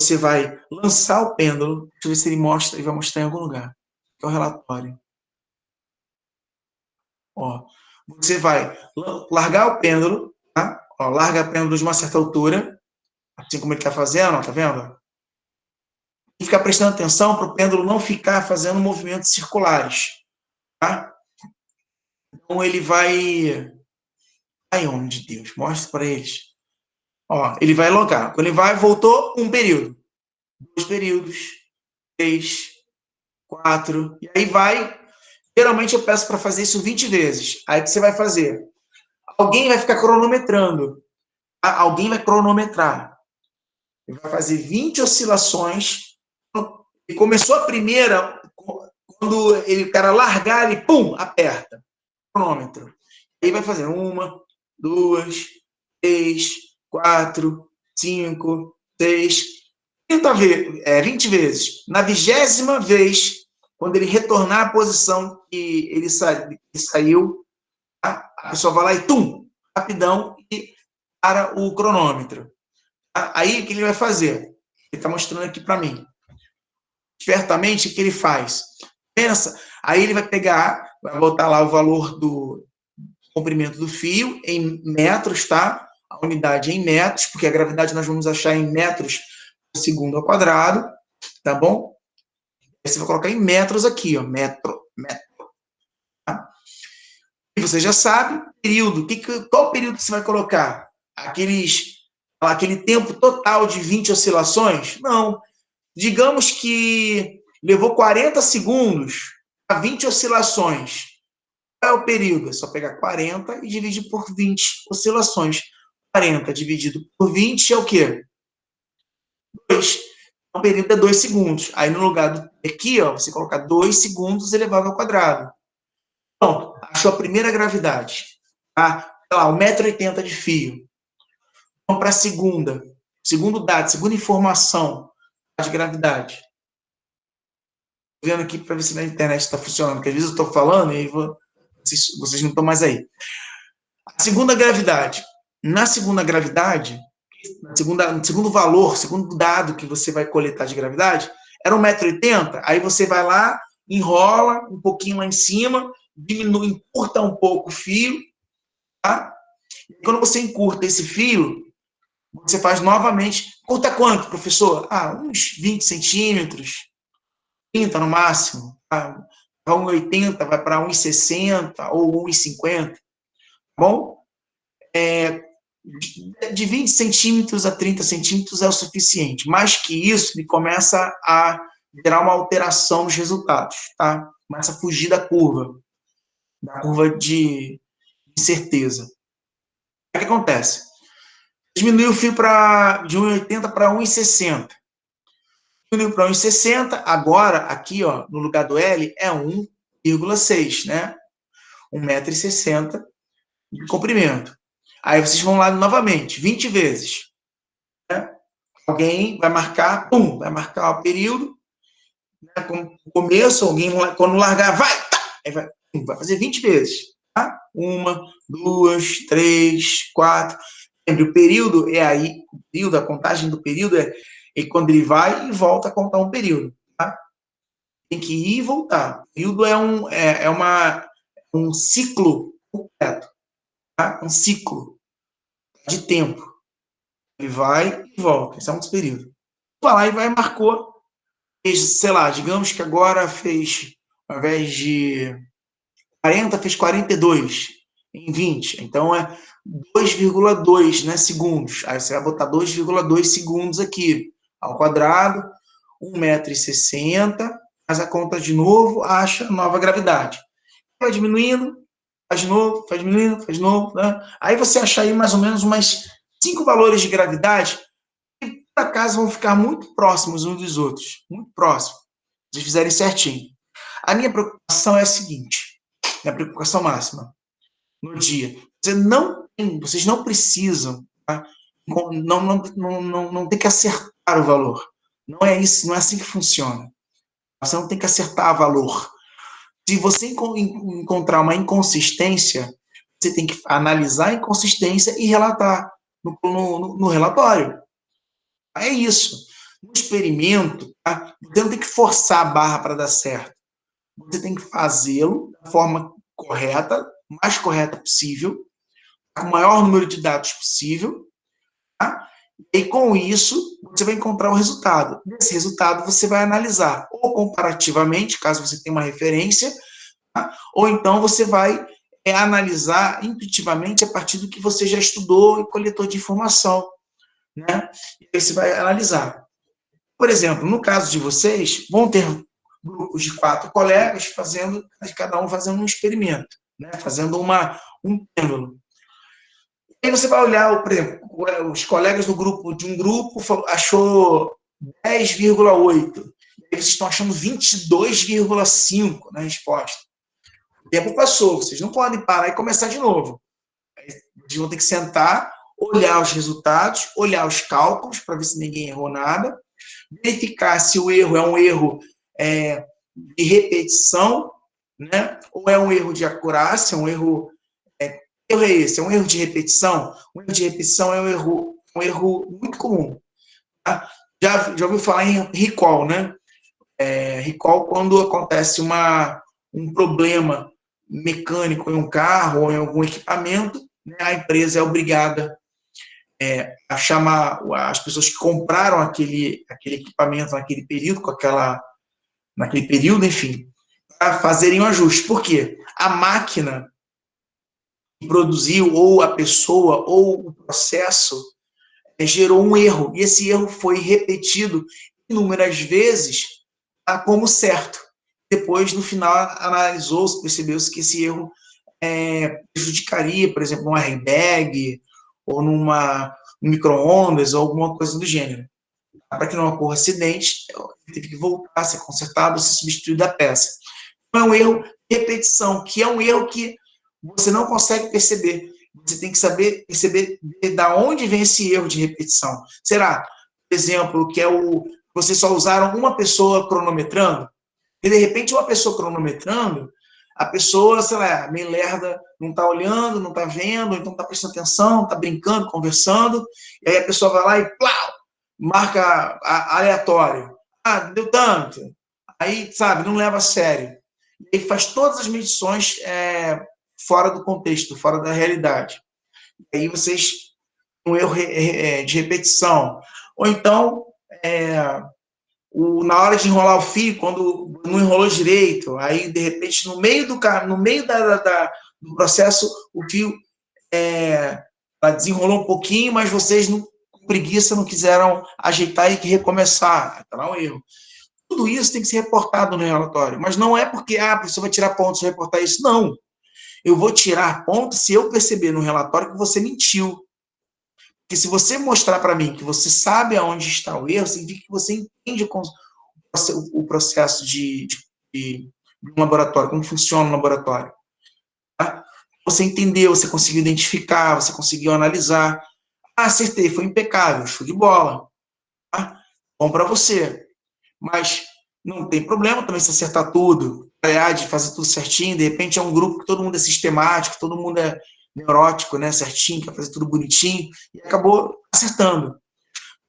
Você vai lançar o pêndulo, deixa eu ver se ele vai mostrar em algum lugar, que é o relatório. Ó, você vai largar o pêndulo, tá? Ó, larga o pêndulo de uma certa altura, assim como ele está fazendo, ó, tá vendo? E ficar prestando atenção para o pêndulo não ficar fazendo movimentos circulares, tá? Então ele vai... Ai, homem de Deus, mostra para eles. Ó, ele vai logar. Quando ele voltou, 1 período. 2 períodos. 3, 4. E aí vai. Geralmente eu peço para fazer isso 20 vezes. Aí o que você vai fazer? Alguém vai ficar cronometrando. Alguém vai cronometrar. Ele vai fazer 20 oscilações. E começou a primeira, quando o cara largar, ele, pum, aperta. Cronômetro. Aí vai fazer 1, 2, 3, 4, 5, 6, 20 vezes. Na 20ª vez, quando ele retornar à posição que ele saiu, a pessoa vai lá e tum, rapidão, e para o cronômetro. Aí, o que ele vai fazer? Ele está mostrando aqui para mim. Espertamente, o que ele faz? Pensa, aí ele vai pegar, vai botar lá o valor do comprimento do fio em metros, tá? A unidade em metros, porque a gravidade nós vamos achar em metros por segundo ao quadrado, tá bom? Aí você vai colocar em metros aqui, ó, metro. Tá? E você já sabe, período, qual período você vai colocar? Aquele tempo total de 20 oscilações? Não. Digamos que levou 40 segundos a 20 oscilações. Qual é o período? É só pegar 40 e dividir por 20 oscilações. 40 dividido por 20 é o quê? 2. O período é 2 segundos. Aí, no lugar do aqui, ó, você coloca 2 segundos elevado ao quadrado. Pronto, achou a primeira gravidade. Tá? Sei lá, 1,80 m de fio. Vamos para a segunda. Segundo dado, segunda informação de gravidade. Estou vendo aqui para ver se na internet está funcionando, porque às vezes eu estou falando e vocês não estão mais aí. A segunda gravidade. Na segunda gravidade, no segundo valor, segundo dado que você vai coletar de gravidade, era 1,80 m, aí você vai lá, enrola um pouquinho lá em cima, diminui, encurta um pouco o fio, tá? E quando você encurta esse fio, você faz novamente. Curta quanto, professor? Uns 20 centímetros, 30 no máximo. Tá? 1,80 vai para 1,60 ou 1,50. Tá bom? De 20 centímetros a 30 centímetros é o suficiente. Mais que isso, ele começa a gerar uma alteração nos resultados. Tá? Começa a fugir da curva de incerteza. O que acontece? Diminui o fio de 1,80 para 1,60. Diminuiu para 1,60, agora, aqui, ó, no lugar do L, é 1,6, né? 1,60 m de comprimento. Aí vocês vão lá novamente, 20 vezes. Né? Alguém vai marcar, vai marcar o período, né? Como começo, alguém, quando largar, vai fazer 20 vezes. Tá? 1, 2, 3, 4... O período é aí, a contagem do período é quando ele vai e volta a contar um período. Tá? Tem que ir e voltar. O período é um ciclo completo. Tá? Um ciclo de tempo. Ele vai e volta. Esse é um dos períodos. Vai lá e vai marcou. Fez, sei lá, digamos que agora fez, ao invés de 40, fez 42 em 20. Então é 2,2, né, segundos. Aí você vai botar 2,2 segundos aqui ao quadrado, 1,60 m, faz a conta de novo, acha a nova gravidade. Vai diminuindo, faz de novo, faz diminuindo, faz de novo, né? Aí você acha aí mais ou menos umas 5 valores de gravidade que, por acaso, vão ficar muito próximos uns dos outros. Muito próximos. Se fizerem certinho. A minha preocupação é a seguinte, minha preocupação máxima, no dia. Vocês não precisam, tá? Não tem que acertar o valor. Não é isso, não é assim que funciona. Você não tem que acertar o valor. Se você encontrar uma inconsistência, você tem que analisar a inconsistência e relatar no relatório. É isso. No experimento, tá? Você não tem que forçar a barra para dar certo. Você tem que fazê-lo da forma correta, mais correta possível, com o maior número de dados possível, tá? E com isso, você vai encontrar o resultado. Desse resultado, você vai analisar, ou comparativamente, caso você tenha uma referência, tá? Ou então você vai analisar intuitivamente a partir do que você já estudou e coletou de informação, né? E aí você vai analisar. Por exemplo, no caso de vocês, vão ter grupos de 4 colegas fazendo, cada um fazendo um experimento, né? Fazendo um pêndulo. Aí você vai olhar, por exemplo, os colegas de um grupo achou 10,8. Aí vocês estão achando 22,5 na resposta. O tempo passou, vocês não podem parar e começar de novo. Vocês vão ter que sentar, olhar os resultados, olhar os cálculos para ver se ninguém errou nada, verificar se o erro é um erro de repetição, né? Ou é um erro de acurácia, um erro... erro é esse? É um erro de repetição? Um erro de repetição é um erro muito comum. Tá? Já ouviu falar em recall, né? Recall quando acontece um problema mecânico em um carro ou em algum equipamento, né? A empresa é obrigada a chamar as pessoas que compraram aquele equipamento naquele período, naquele período, enfim, para fazerem um ajuste. Por quê? A máquina que produziu, ou a pessoa, ou o processo, gerou um erro, e esse erro foi repetido inúmeras vezes como certo. Depois, no final, analisou-se, percebeu-se que esse erro prejudicaria, por exemplo, um airbag, ou num micro-ondas, ou alguma coisa do gênero. Para que não ocorra acidente, teve que voltar a ser consertado, ser substituído a peça. Então, é um erro de repetição, que é um erro que você não consegue perceber. Você tem que saber perceber de onde vem esse erro de repetição. Será, por exemplo, que vocês só usaram uma pessoa cronometrando? E, de repente, uma pessoa cronometrando, a pessoa, sei lá, meio lerda, não está olhando, não está vendo, então está prestando atenção, está brincando, conversando, e aí a pessoa vai lá e plau, marca aleatório. Deu tanto. Aí, sabe, não leva a sério. E faz todas as medições fora do contexto, fora da realidade. E aí vocês, um erro de repetição. Ou então, na hora de enrolar o fio, quando não enrolou direito, aí, de repente, no meio do processo, o fio desenrolou um pouquinho, mas vocês, com preguiça, não quiseram ajeitar e recomeçar. Está lá um erro. Tudo isso tem que ser reportado no relatório, mas não é porque a pessoa vai tirar pontos se reportar isso, não. Eu vou tirar pontos se eu perceber no relatório que você mentiu. Porque se você mostrar para mim que você sabe aonde está o erro, significa que você entende o processo de um laboratório, como funciona o laboratório. Tá? Você entendeu, você conseguiu identificar, você conseguiu analisar. Acertei, foi impecável, show de bola. Tá? Bom para você. Mas não tem problema também se acertar tudo, de fazer tudo certinho. De repente é um grupo que todo mundo é sistemático, todo mundo é neurótico, né, certinho, quer fazer tudo bonitinho, e acabou acertando.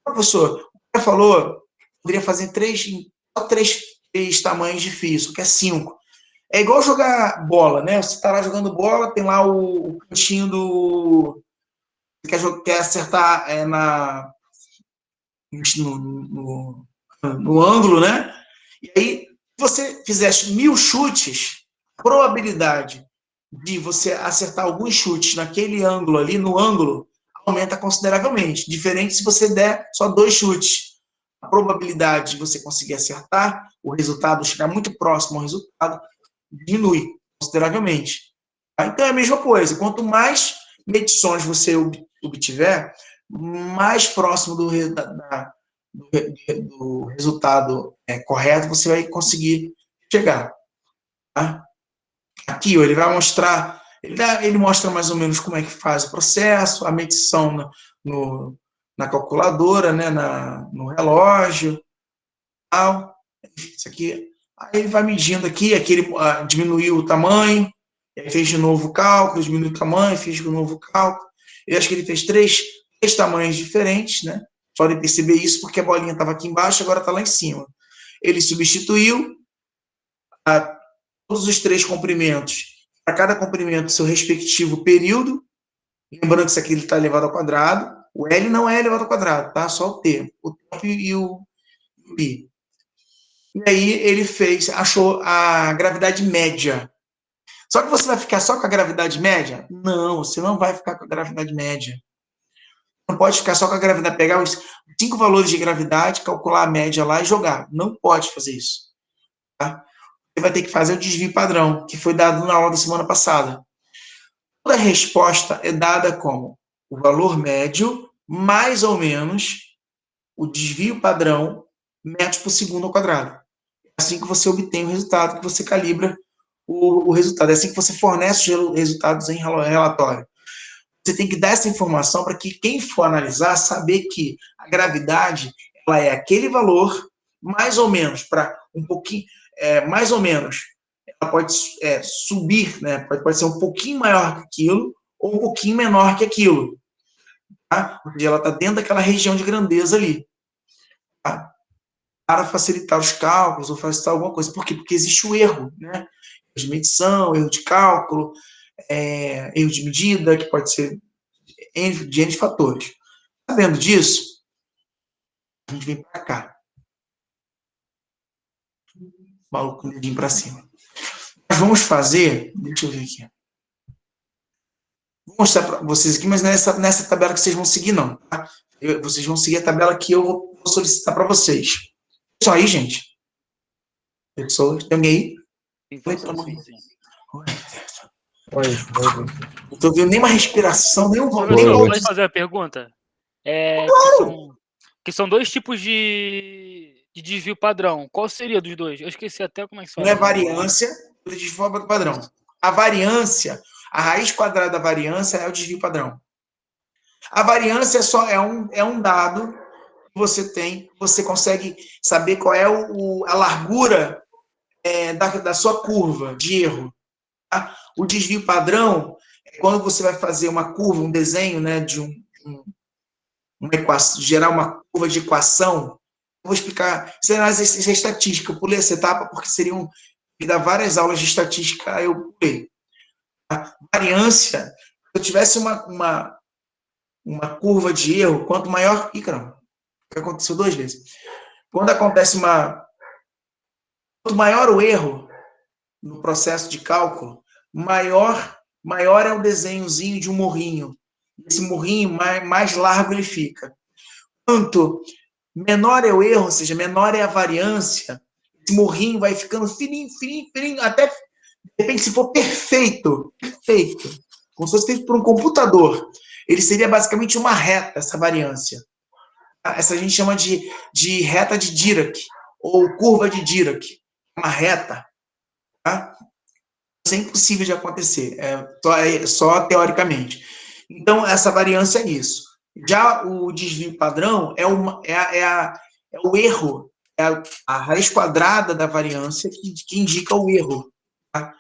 Professor, o cara falou, poderia fazer três tamanhos de fio, só que é 5. É igual jogar bola, né? Você está lá jogando bola, tem lá o cantinho quer acertar no ângulo, né? E aí, se você fizesse 1000 chutes, a probabilidade de você acertar alguns chutes naquele ângulo ali, no ângulo, aumenta consideravelmente. Diferente se você der só 2 chutes. A probabilidade de você conseguir acertar o resultado, chegar muito próximo ao resultado, diminui consideravelmente. Então é a mesma coisa. Quanto mais medições você obtiver, mais próximo do resultado correto você vai conseguir chegar. Tá? Aqui, ó, ele vai mostrar, ele mostra mais ou menos como é que faz o processo, a medição na calculadora, né, no relógio, tal. Isso aqui. Aí ele vai medindo aqui ele diminuiu o tamanho, aí fez de novo o cálculo, diminuiu o tamanho, fez de novo o cálculo. Eu acho que ele fez três tamanhos diferentes, né? Podem perceber isso porque a bolinha estava aqui embaixo, agora está lá em cima. Ele substituiu todos os 3 comprimentos, para cada comprimento, seu respectivo período. Lembrando que isso aqui está elevado ao quadrado. O L não é elevado ao quadrado, tá? Só o T. O tempo e o I. E aí ele achou a gravidade média. Só que você vai ficar só com a gravidade média? Não, você não vai ficar com a gravidade média. Não pode ficar só com a gravidade, pegar os 5 valores de gravidade, calcular a média lá e jogar. Não pode fazer isso. Tá? Você vai ter que fazer o desvio padrão, que foi dado na aula da semana passada. Toda resposta é dada como o valor médio, mais ou menos, o desvio padrão, metros por segundo ao quadrado. É assim que você obtém o resultado, que você calibra o resultado. É assim que você fornece os resultados em relatório. Você tem que dar essa informação para que quem for analisar saber que a gravidade ela é aquele valor, mais ou menos, para um pouquinho, mais ou menos, ela pode subir, né? Pode ser um pouquinho maior que aquilo ou um pouquinho menor que aquilo. Tá? Porque ela está dentro daquela região de grandeza ali. Tá? Para facilitar os cálculos ou facilitar alguma coisa. Por quê? Porque existe o erro, né? Erro de medição, erro de cálculo, erro de medida, que pode ser de N fatores. Sabendo disso, a gente vem para cá. Maluco com o dedinho para cima. Nós vamos fazer, deixa eu ver aqui. Vou mostrar para vocês aqui, mas não é nessa tabela que vocês vão seguir, não. Tá? Vocês vão seguir a tabela que eu vou solicitar para vocês. Isso aí, gente. Pessoas, tem alguém aí? Oi. Não estou vendo nenhuma respiração, nenhum volume. Professor, pode fazer a pergunta? Que são 2 tipos de desvio padrão. Qual seria dos 2? Eu esqueci até como é que se fala. Não é variância do desvio padrão. A variância, a raiz quadrada da variância é o desvio padrão. A variância é um dado que você tem, você consegue saber qual é a largura da sua curva de erro. Tá? O desvio padrão é quando você vai fazer uma curva, um desenho, né, de uma equação, gerar uma curva de equação. Eu vou explicar. Isso é estatística. Eu pulei essa etapa porque seriam dar várias aulas de estatística. Eu pulei. A variância, se eu tivesse uma curva de erro, quanto maior. Ih, caramba, que aconteceu 2 vezes. Quando acontece quanto maior o erro no processo de cálculo, maior é o desenhozinho de um morrinho. Esse morrinho, mais largo ele fica. Quanto menor é o erro, ou seja, menor é a variância, esse morrinho vai ficando fininho, até, de repente, se for perfeito, como se fosse feito por um computador, ele seria basicamente uma reta, essa variância. Essa a gente chama de reta de Dirac, ou curva de Dirac. Uma reta. Tá? Isso é impossível de acontecer, só teoricamente. Então, essa variância é isso. Já o desvio padrão é o erro, é a raiz quadrada da variância que indica o erro, tá?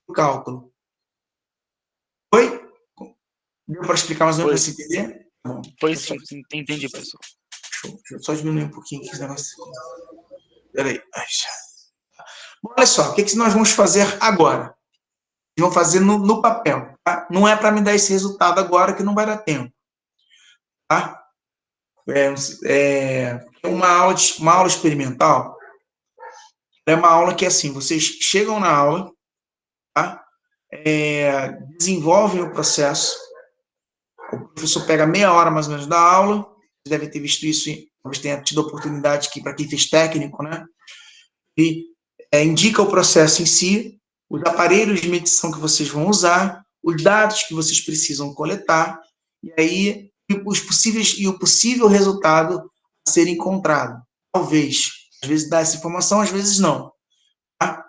Do cálculo. Foi? Deu para explicar mais ou menos para você entender? Bom, foi sim, entendi, professor. Deixa eu só diminuir um pouquinho aqui esse negócio. Peraí. Olha só, o que nós vamos fazer agora? Vamos fazer no papel. Tá? Não é para me dar esse resultado agora, que não vai dar tempo. tá? Uma aula experimental é uma aula que, assim, vocês chegam na aula, tá? Desenvolvem o processo, o professor pega meia hora, mais ou menos, da aula, vocês devem ter visto isso, talvez tenha tido oportunidade aqui para quem fez técnico, né? E indica o processo em si, os aparelhos de medição que vocês vão usar, os dados que vocês precisam coletar, e aí o possível resultado a ser encontrado. Talvez, às vezes dá essa informação, às vezes não. Tá?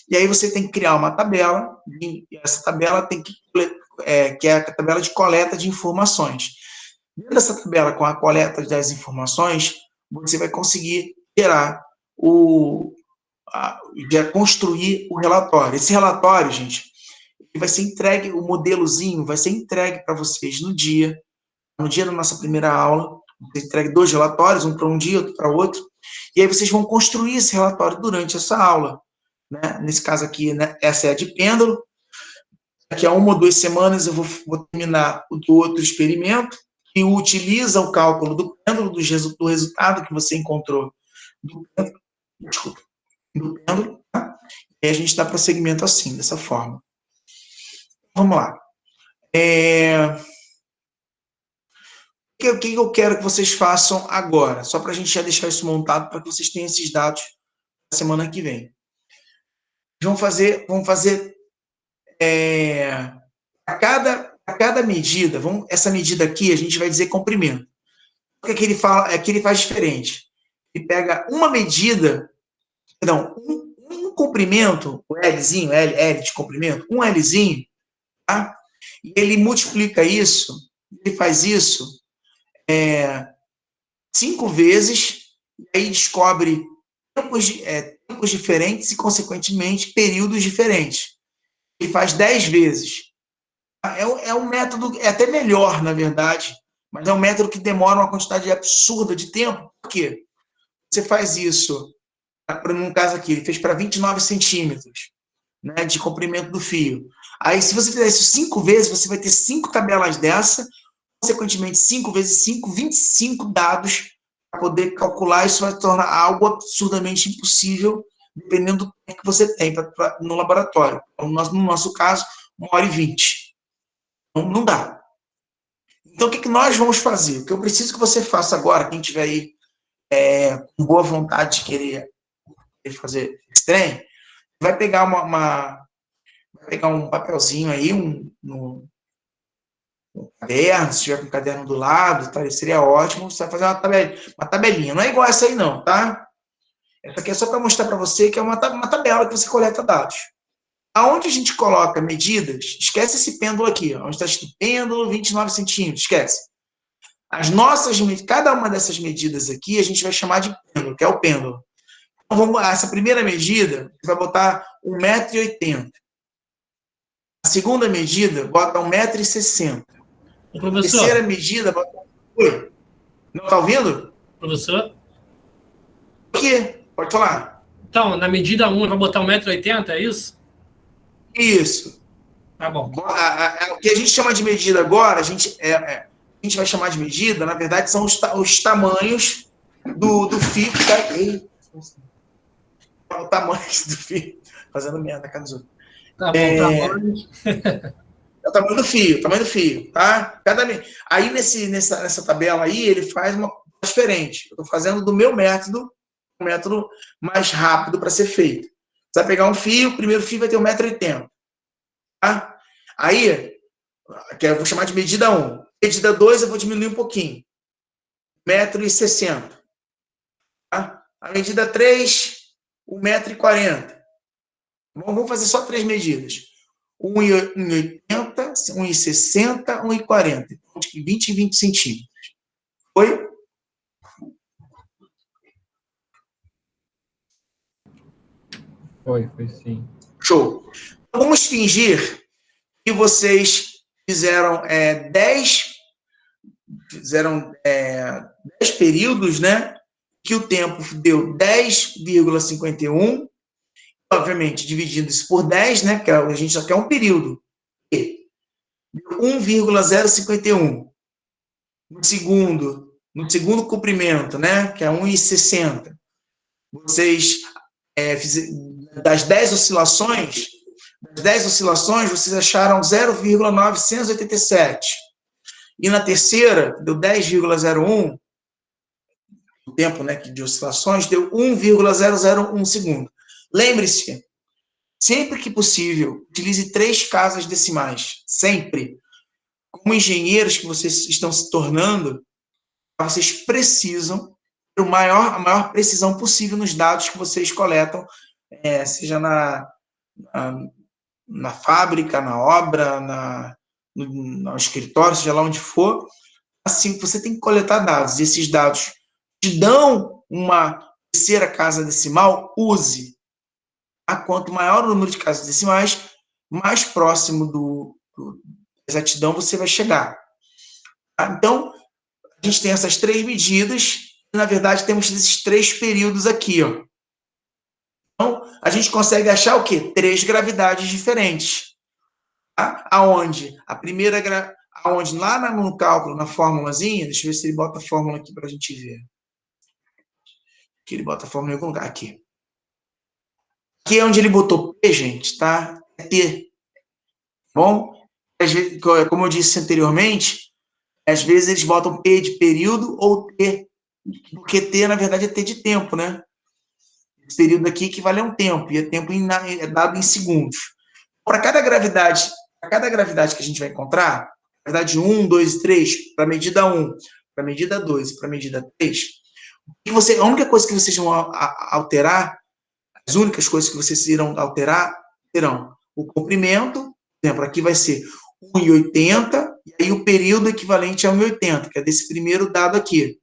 E aí você tem que criar uma tabela, e essa tabela tem que é a tabela de coleta de informações. Dentro dessa tabela, com a coleta das informações, você vai conseguir gerar construir o relatório. Esse relatório, gente, vai ser entregue, o modelozinho vai ser entregue para vocês no dia da nossa primeira aula. Você entregue 2 relatórios, um para um dia, outro para outro, e aí vocês vão construir esse relatório durante essa aula. Né? Nesse caso aqui, né, essa é a de pêndulo. Daqui a 1 ou 2 semanas eu vou terminar o do outro experimento, que utiliza o cálculo do pêndulo, do resultado que você encontrou do pêndulo. Desculpa. Do pêndulo, tá? E a gente dá prosseguimento assim, dessa forma. Vamos lá. O que eu quero que vocês façam agora? Só para a gente já deixar isso montado, para que vocês tenham esses dados na semana que vem. Vamos fazer a cada medida, essa medida aqui, a gente vai dizer comprimento. O que é que ele fala? É que ele faz diferente. Ele pega uma medida, não, um comprimento, o Lzinho, L de comprimento, um Lzinho, tá? E ele multiplica isso, ele faz isso 5 vezes, e aí descobre tempos diferentes e, consequentemente, períodos diferentes. Ele faz 10 vezes. É um método, é até melhor, na verdade, mas é um método que demora uma quantidade absurda de tempo. Por quê? Você faz isso, no caso aqui, ele fez para 29 centímetros, né, de comprimento do fio. Aí, se você fizer isso 5 vezes, você vai ter 5 tabelas dessa, consequentemente, 5 vezes 5, 25 dados para poder calcular. Isso vai tornar algo absurdamente impossível, dependendo do tempo que você tem no laboratório. No nosso caso, 1h20. Então, não dá. Então, o que nós vamos fazer? O que eu preciso que você faça agora, quem tiver aí com boa vontade de querer fazer esse trem, vai pegar vai pegar um papelzinho aí, um caderno, se tiver com o caderno do lado, tá, seria ótimo. Você vai fazer uma tabelinha. Não é igual essa aí, não, tá? Essa aqui é só para mostrar para você que é uma tabela que você coleta dados. Aonde a gente coloca medidas, esquece esse pêndulo aqui, ó, onde está escrito pêndulo 29 centímetros, esquece. Cada uma dessas medidas aqui, a gente vai chamar de pêndulo, que é o pêndulo. Então, essa primeira medida, você vai botar 1,80 m. A segunda medida, bota 1,60 m. A terceira medida, bota... Oi? Não está ouvindo? Professor? O quê? Pode falar. Então, na medida 1, vai botar 1,80 m, é isso? Isso. Tá bom. O que a gente chama de medida agora, a gente vai chamar de medida, na verdade, são os tamanhos do fio que está... O tamanho do fio. Fazendo merda, cara dos outros. Tá bom, É o tamanho do fio, tá? Aí, nessa tabela aí, ele faz uma diferente. Eu estou fazendo do meu método, um método mais rápido para ser feito. Você vai pegar um fio, o primeiro fio vai ter 1,80 m. Tá? Aí, que eu vou chamar de medida 1. Medida 2 eu vou diminuir um pouquinho. 1,60 m. Tá? A medida 3, 1,40 m. Vamos fazer só 3 medidas. 1,80 m, 1,60 m, 1,40 m. 20 e 20 centímetros. Foi? Foi sim. Show. Vamos fingir que vocês fizeram 10 períodos, né? Que o tempo deu 10,51. Obviamente, dividindo isso por 10, né? Porque a gente só quer um período. 1,051. no segundo comprimento, né, que é 1,60, vocês, das 10 oscilações, vocês acharam 0,987. E na terceira, deu 10,01, o tempo, né, de oscilações, deu 1,001 segundo. Lembre-se, sempre que possível, utilize 3 casas decimais. Sempre. Como engenheiros que vocês estão se tornando, vocês precisam ter a maior precisão possível nos dados que vocês coletam, seja na fábrica, na obra, no escritório, seja lá onde for. Assim, você tem que coletar dados. E esses dados te dão uma terceira casa decimal, use. Quanto maior o número de casas decimais, mais próximo da exatidão você vai chegar. Então, a gente tem essas 3 medidas, e, na verdade, temos esses 3 períodos aqui, ó. Então, a gente consegue achar o quê? 3 gravidades diferentes. Tá? Aonde lá no cálculo, na formulazinha, deixa eu ver se ele bota a fórmula aqui para a gente ver. Aqui ele bota a fórmula em algum lugar, aqui. Aqui é onde ele botou P, gente, tá? É T. Bom? Como eu disse anteriormente, às vezes eles botam P de período ou T, porque T, na verdade, é T de tempo, né? Esse período aqui equivale a um tempo, e é tempo é dado em segundos. Para cada gravidade que a gente vai encontrar, gravidade 1, 2 e 3, para a medida 1, para a medida 2 e para a medida 3, a única coisa que vocês vão alterar, as únicas coisas que vocês irão alterar serão o comprimento, por exemplo, aqui vai ser 1,80, e aí o período equivalente a 1,80, que é desse primeiro dado aqui.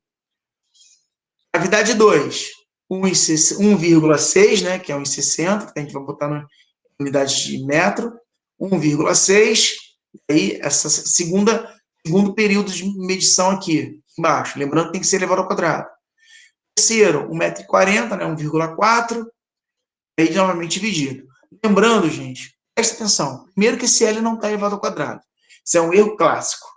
Gravidade 2, 1,6, né, que é 1,60, que a gente vai botar na unidade de metro, 1,6, e aí essa segundo período de medição aqui, embaixo. Lembrando que tem que ser elevado ao quadrado. Terceiro, 1,40 m, né, 1,4, e aí novamente dividido. Lembrando, gente, presta atenção, primeiro que esse L não está elevado ao quadrado. Isso é um erro clássico.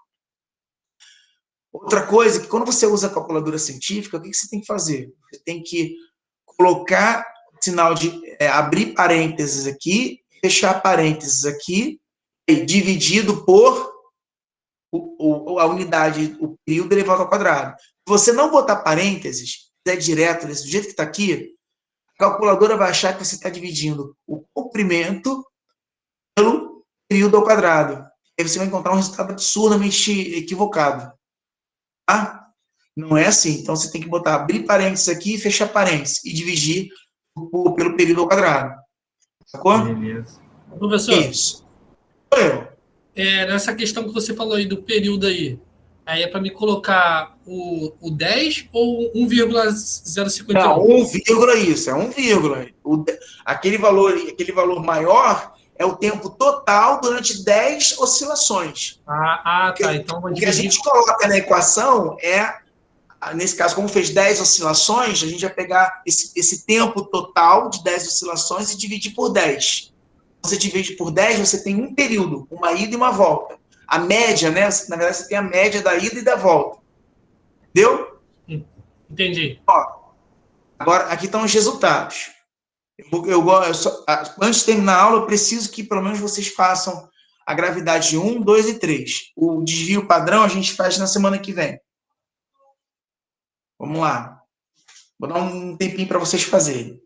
Outra coisa, que quando você usa a calculadora científica, o que você tem que fazer? Você tem que colocar o sinal de abrir parênteses aqui, fechar parênteses aqui, e dividido por a unidade, o período elevado ao quadrado. Se você não botar parênteses, fizer direto, do jeito que está aqui, a calculadora vai achar que você está dividindo o comprimento pelo período ao quadrado. Aí você vai encontrar um resultado absurdamente equivocado. Tá? Não é assim. Então, você tem que botar, abrir parênteses aqui e fechar parênteses. E dividir pelo período ao quadrado. Sacou? Beleza. Professor, Isso. Nessa questão que você falou aí do período aí é para me colocar o 10 ou 1,051? Não, 1, isso, é 1, aquele valor maior é o tempo total durante 10 oscilações. Tá. Então vou O que a gente coloca na equação nesse caso, como fez 10 oscilações, a gente vai pegar esse tempo total de 10 oscilações e dividir por 10. Você divide por 10, você tem um período, uma ida e uma volta. A média, né? Na verdade, você tem a média da ida e da volta. Entendeu? Entendi. Ó, agora, aqui estão os resultados. Antes de terminar a aula, eu preciso que pelo menos vocês façam a gravidade 1, 2 e 3. O desvio padrão a gente faz na semana que vem. Vamos lá. Vou dar um tempinho para vocês fazerem.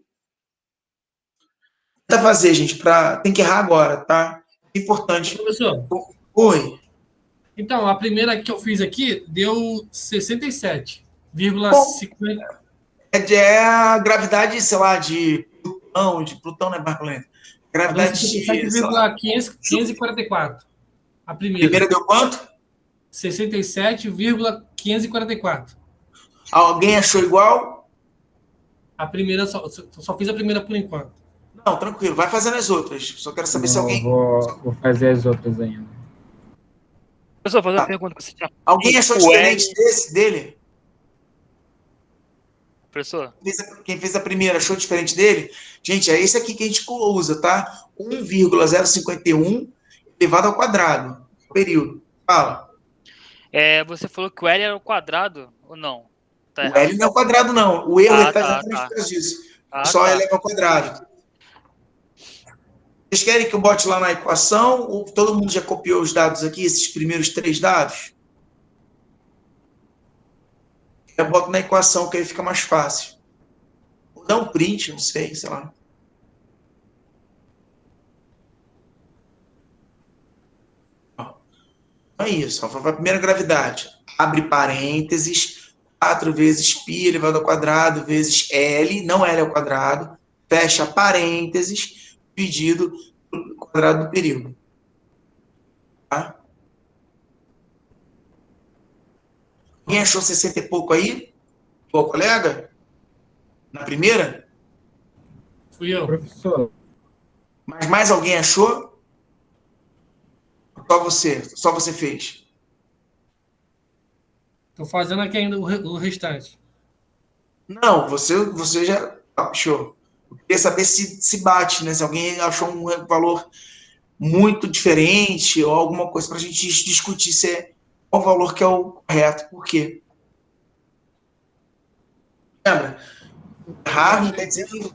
Tenta fazer, gente, tem que errar agora, tá? É importante. Professor. Oi. Então, a primeira que eu fiz aqui deu 67,50. É a gravidade, sei lá, de Plutão não é barco lento. Gravidade de 67,544. A primeira. Primeira deu quanto? 67,544. Alguém achou igual? A primeira, só fiz a primeira por enquanto. Não, tranquilo, vai fazendo as outras. Só quero saber se alguém... Vou fazer as outras ainda. Professor, fazer uma pergunta que você tinha. Alguém achou diferente dele? Professor? Quem fez a primeira achou diferente dele? Gente, é esse aqui que a gente usa, tá? 1,051 elevado ao quadrado. Período. Fala. Você falou que o L era o quadrado, ou não? Tá O errado. L não é o quadrado, não. O erro está tá, exatamente por causa disso. Só tá. eleva ao quadrado. Vocês querem que eu bote lá na equação? Ou todo mundo já copiou os dados aqui, esses primeiros 3 dados? Eu boto na equação, que aí fica mais fácil. Vou dar um print, não sei lá. É isso, ó, vai a primeira gravidade. Abre parênteses, 4 vezes π elevado ao quadrado vezes L, não L ao quadrado, fecha parênteses, dividido pelo quadrado do período. Tá? Alguém achou 60 e pouco aí? Pô, colega? Na primeira? Fui eu. Professor, Mas mais alguém achou? Só você fez. Tô fazendo aqui ainda o restante. Não, você já achou. Eu queria saber se bate, né? Se alguém achou um valor muito diferente ou alguma coisa para a gente discutir se é qual valor que é o correto. Por quê? Lembra? Errar não quer dizer que...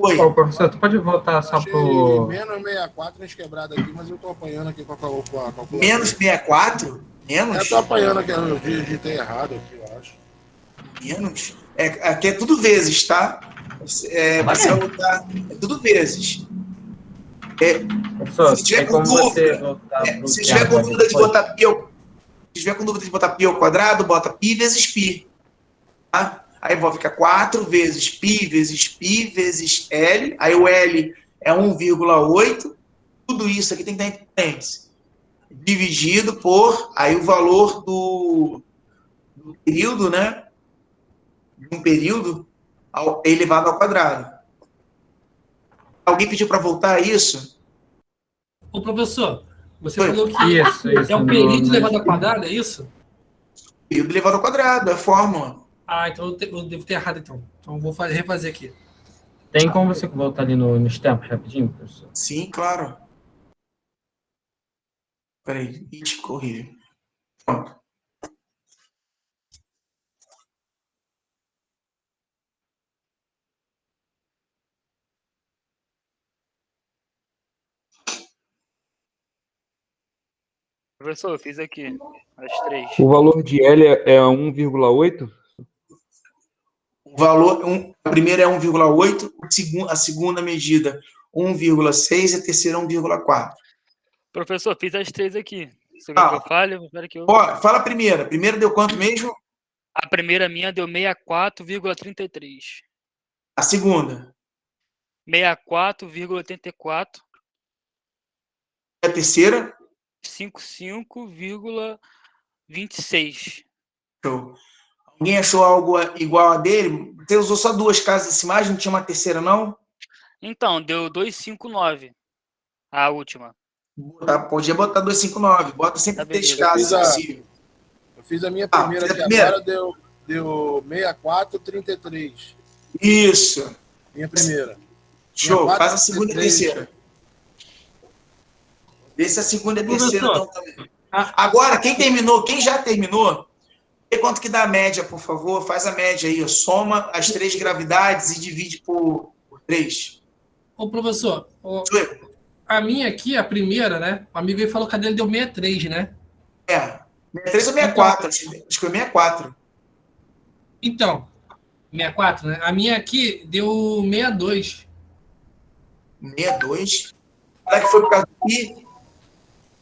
Oi. Ô, professor, tu pode voltar só Achei pro... menos 64 nas quebradas aqui, mas eu tô apanhando aqui com a calculadora. Menos 64? Menos? Eu tô apanhando aqui, eu digitei errado aqui, eu acho. Menos? Aqui é tudo vezes, tá? Você vai botar... É tudo vezes. Professor, Se tiver tem com como você dúvida, voltar pro se tiver com teatro dúvida de depois? botar π, se tiver com dúvida de botar π ao quadrado, bota π vezes π. Tá? Aí vai ficar 4 vezes π vezes L. Aí o L é 1,8. Tudo isso aqui tem que estar em parênteses. Dividido por, aí o valor do período, né? De um período elevado ao quadrado. Alguém pediu para voltar isso? Ô, professor, você Oi. falou que Isso, é o período no- elevado ao quadrado, é isso? Período elevado ao quadrado, é a fórmula. Ah, então eu devo ter errado, então. Então eu vou refazer aqui. Tem como você voltar ali nos tempos rapidinho, professor? Sim, claro. Peraí, it corrige. Pronto. Professor, eu fiz aqui as 3. O valor de L é 1,8? O valor, a primeira é 1,8, a segunda medida 1,6 e a terceira 1,4. Professor, fiz as 3 aqui. Você quer que eu fale? Espera que eu... Ó, fala a primeira. A primeira deu quanto mesmo? A primeira minha deu 64,33. A segunda. 64,84. E a terceira? 55,26. Show. Alguém achou algo igual a dele? Você usou só 2 casas decimais, não tinha uma terceira, não? Então, deu 259. A última. Podia botar 259. Bota sempre Tá, 3 beleza. casas, se possível. Eu fiz a minha primeira fez a aqui primeira? agora, deu 64,33. Isso. Minha primeira. Show. 64, Faz a segunda e a 33. terceira. Vê se a segunda e a terceira Professor. estão também. Agora, quem já terminou, vê quanto que dá a média, por favor. Faz a média aí. Soma as 3 gravidades e divide por 3. Ô, professor, a minha aqui, a primeira, né? O amigo aí falou que a dele deu 63, né? 63 ou 64? Acho que foi 64. Então, 64, né? A minha aqui deu 62. 62. Será que foi por causa do pi?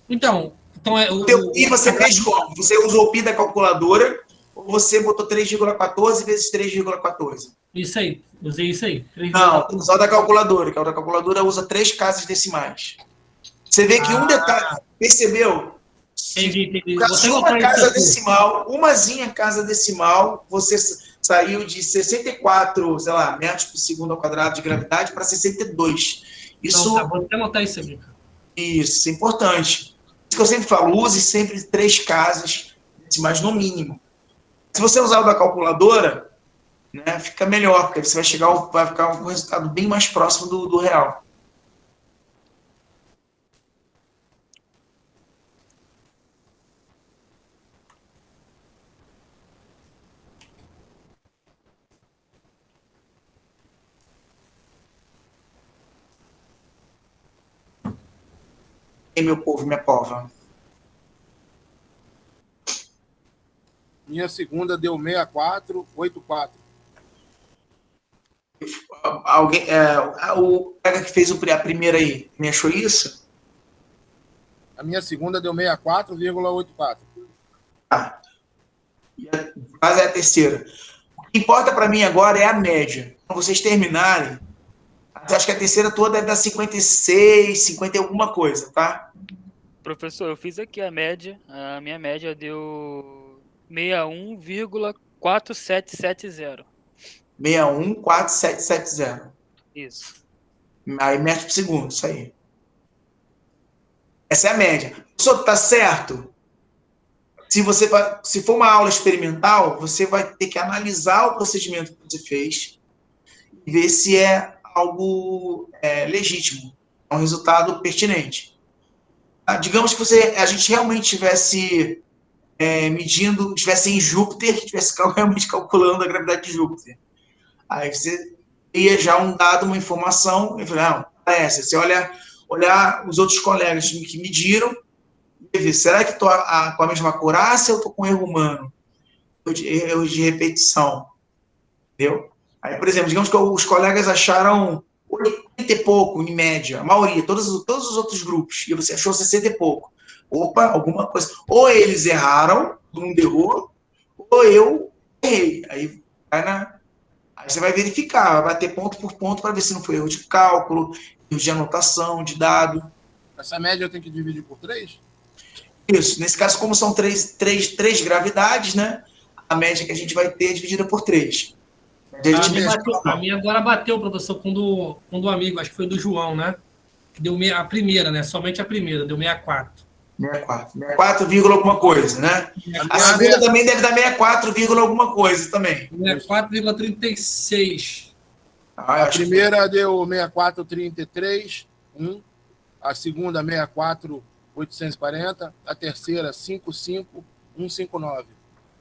Então é O teu pi você fez como? Você usou o pi da calculadora ou você botou 3,14 vezes 3,14? Isso aí, usei isso aí. Não, só da calculadora, que a da calculadora usa 3 casas decimais. Você vê que um detalhe, percebeu? Entendi. Se uma casa decimal, umazinha casa decimal, você saiu de 64, sei lá, metros por segundo ao quadrado de gravidade para 62. Isso, Não, tá, vou até anotar isso aqui. isso é importante. Isso que eu sempre falo, use sempre 3 casas decimais no mínimo. Se você usar o da calculadora, né, fica melhor, porque você vai ficar um resultado bem mais próximo do real. aí, meu povo, minha pova? Minha segunda deu 6484. Alguém, o colega que fez a primeira aí, me achou isso? A minha segunda deu 64,84. Tá. Quase é a terceira. O que importa para mim agora é a média. Quando vocês terminarem, acho que a terceira toda deve dar 56, 50 e alguma coisa, tá? Professor, eu fiz aqui a média. A minha média deu 61,4770. 614770. Isso. Aí mete por segundo, isso aí. Essa é a média. Professor, tá certo? Se for uma aula experimental, você vai ter que analisar o procedimento que você fez e ver se é algo legítimo, é um resultado pertinente. Digamos que a gente realmente estivesse medindo, estivesse em Júpiter, estivesse realmente calculando a gravidade de Júpiter. Aí você teria já uma informação, e falei, não, parece, você olhar os outros colegas que mediram, e ver, será que estou com a mesma acurácia ou estou com erro humano? Erro de repetição. Entendeu? Aí, por exemplo, digamos que os colegas acharam 80 e pouco, em média, a maioria, todos os outros grupos, e você achou 60 e pouco. Opa, alguma coisa. Ou eles erraram, todo mundo errou, ou eu errei. Aí você vai verificar, vai bater ponto por ponto para ver se não foi erro de cálculo, erro de anotação, de dado. Essa média eu tenho que dividir por 3? Isso. Nesse caso, como são três gravidades, né? A média que a gente vai ter é dividida por 3. A minha agora bateu, professor, com do amigo, acho que foi do João, né? Que deu a primeira, né? Somente a primeira, deu 64. 64, alguma coisa, né? A segunda também deve dar 64, alguma coisa também. 64,36. A primeira deu 64,33. A segunda, 64,840. A terceira, 55,159.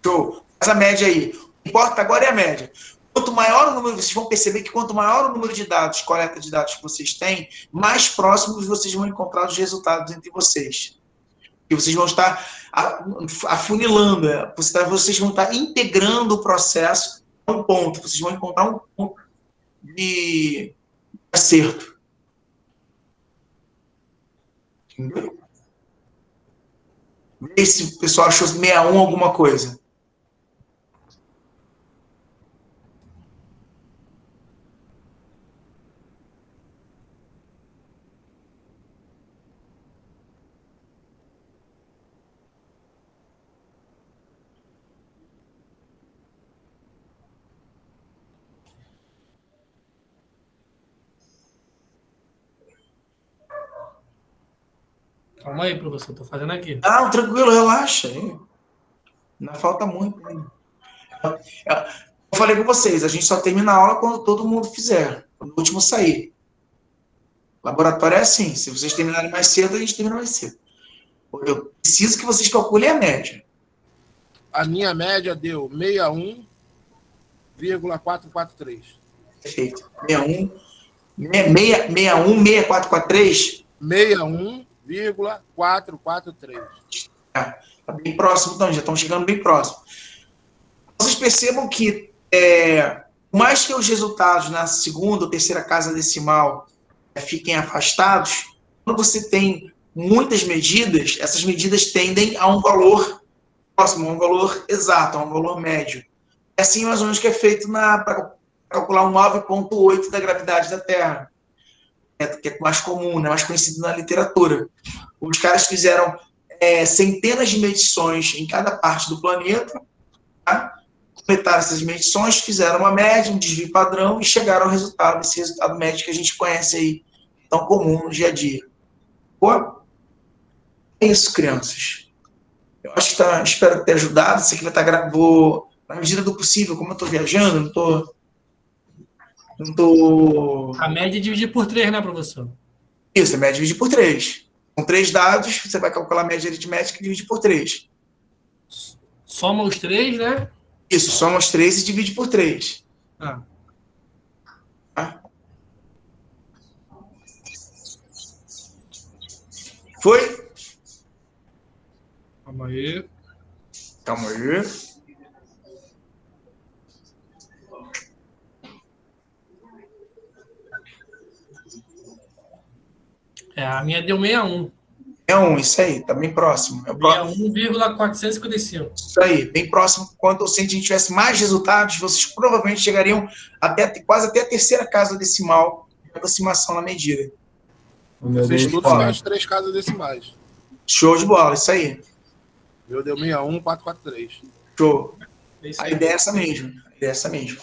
Show. Faz a média aí. O que importa agora é a média. Quanto maior o número, vocês vão perceber que quanto maior o número de dados, coleta de dados que vocês têm, mais próximos vocês vão encontrar os resultados entre vocês. E vocês vão estar afunilando, vocês vão estar integrando o processo a um ponto. Vocês vão encontrar um ponto de acerto. Entendeu? Vê se o pessoal achou 61 alguma coisa. Calma aí, professor, estou fazendo aqui. Não, tranquilo, relaxa. Não falta muito. Eu falei com vocês, a gente só termina a aula quando todo mundo fizer, quando o último sair. O laboratório é assim, se vocês terminarem mais cedo, a gente termina mais cedo. Eu preciso que vocês calculem a média. A minha média deu 61,443. Perfeito. 6443? 61,443. Tá bem próximo, então, já estão chegando bem próximo. Vocês percebam que, por mais que os resultados na segunda ou terceira casa decimal fiquem afastados, quando você tem muitas medidas, essas medidas tendem a um valor próximo, a um valor exato, a um valor médio. É assim mais ou menos que é feito para calcular um 9,8 da gravidade da Terra, que é mais comum, né, mais conhecido na literatura. Os caras fizeram centenas de medições em cada parte do planeta, tá? Completaram essas medições, fizeram uma média, um desvio padrão e chegaram ao resultado, esse resultado médio que a gente conhece aí, tão comum no dia a dia. Boa? É isso, crianças. Eu acho que espero ter ajudado. Isso aqui vai estar gravado na medida do possível, como eu estou viajando, não estou... A média é dividir por 3, né, professor? Isso, a média é dividir por 3. Com 3 dados, você vai calcular a média aritmética e divide por 3. Soma os 3, né? Isso, soma os 3 e divide por 3. Ah. Tá? Foi? Calma aí. Calma aí. A minha deu 61. É um, isso aí, tá bem próximo. É o próximo. 61,455. Isso aí, bem próximo. Quando se a gente tivesse mais resultados, vocês provavelmente chegariam quase até a terceira casa decimal de aproximação na medida. Fez tudo sem as 3 casas decimais. Show de bola, isso aí. Meu deu 61,443. Show. A ideia é essa mesmo.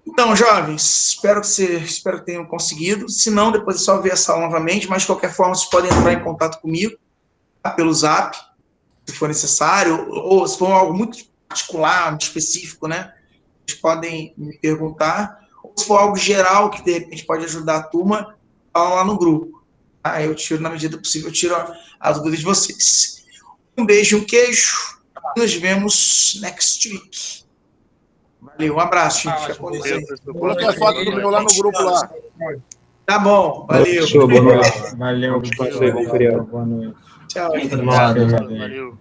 Então, jovens, espero que tenham conseguido. Se não, depois é só ver essa aula novamente, mas de qualquer forma, vocês podem entrar em contato comigo, tá? Pelo Zap, se for necessário, ou se for algo muito particular, muito específico, né? Vocês podem me perguntar. Ou se for algo geral que, de repente, pode ajudar a turma, fala lá no grupo. Tá? Eu tiro, na medida do possível, eu tiro as dúvidas de vocês. Um beijo e um queijo. Nos vemos next week. Valeu, um abraço, gente. Fica com Deus aí. Coloquei a foto do meu lá no grupo lá. Tá bom, valeu. Show, boa noite. Valeu. Descanso aí, bom feriado. Boa noite. Tchau. Valeu. Valeu.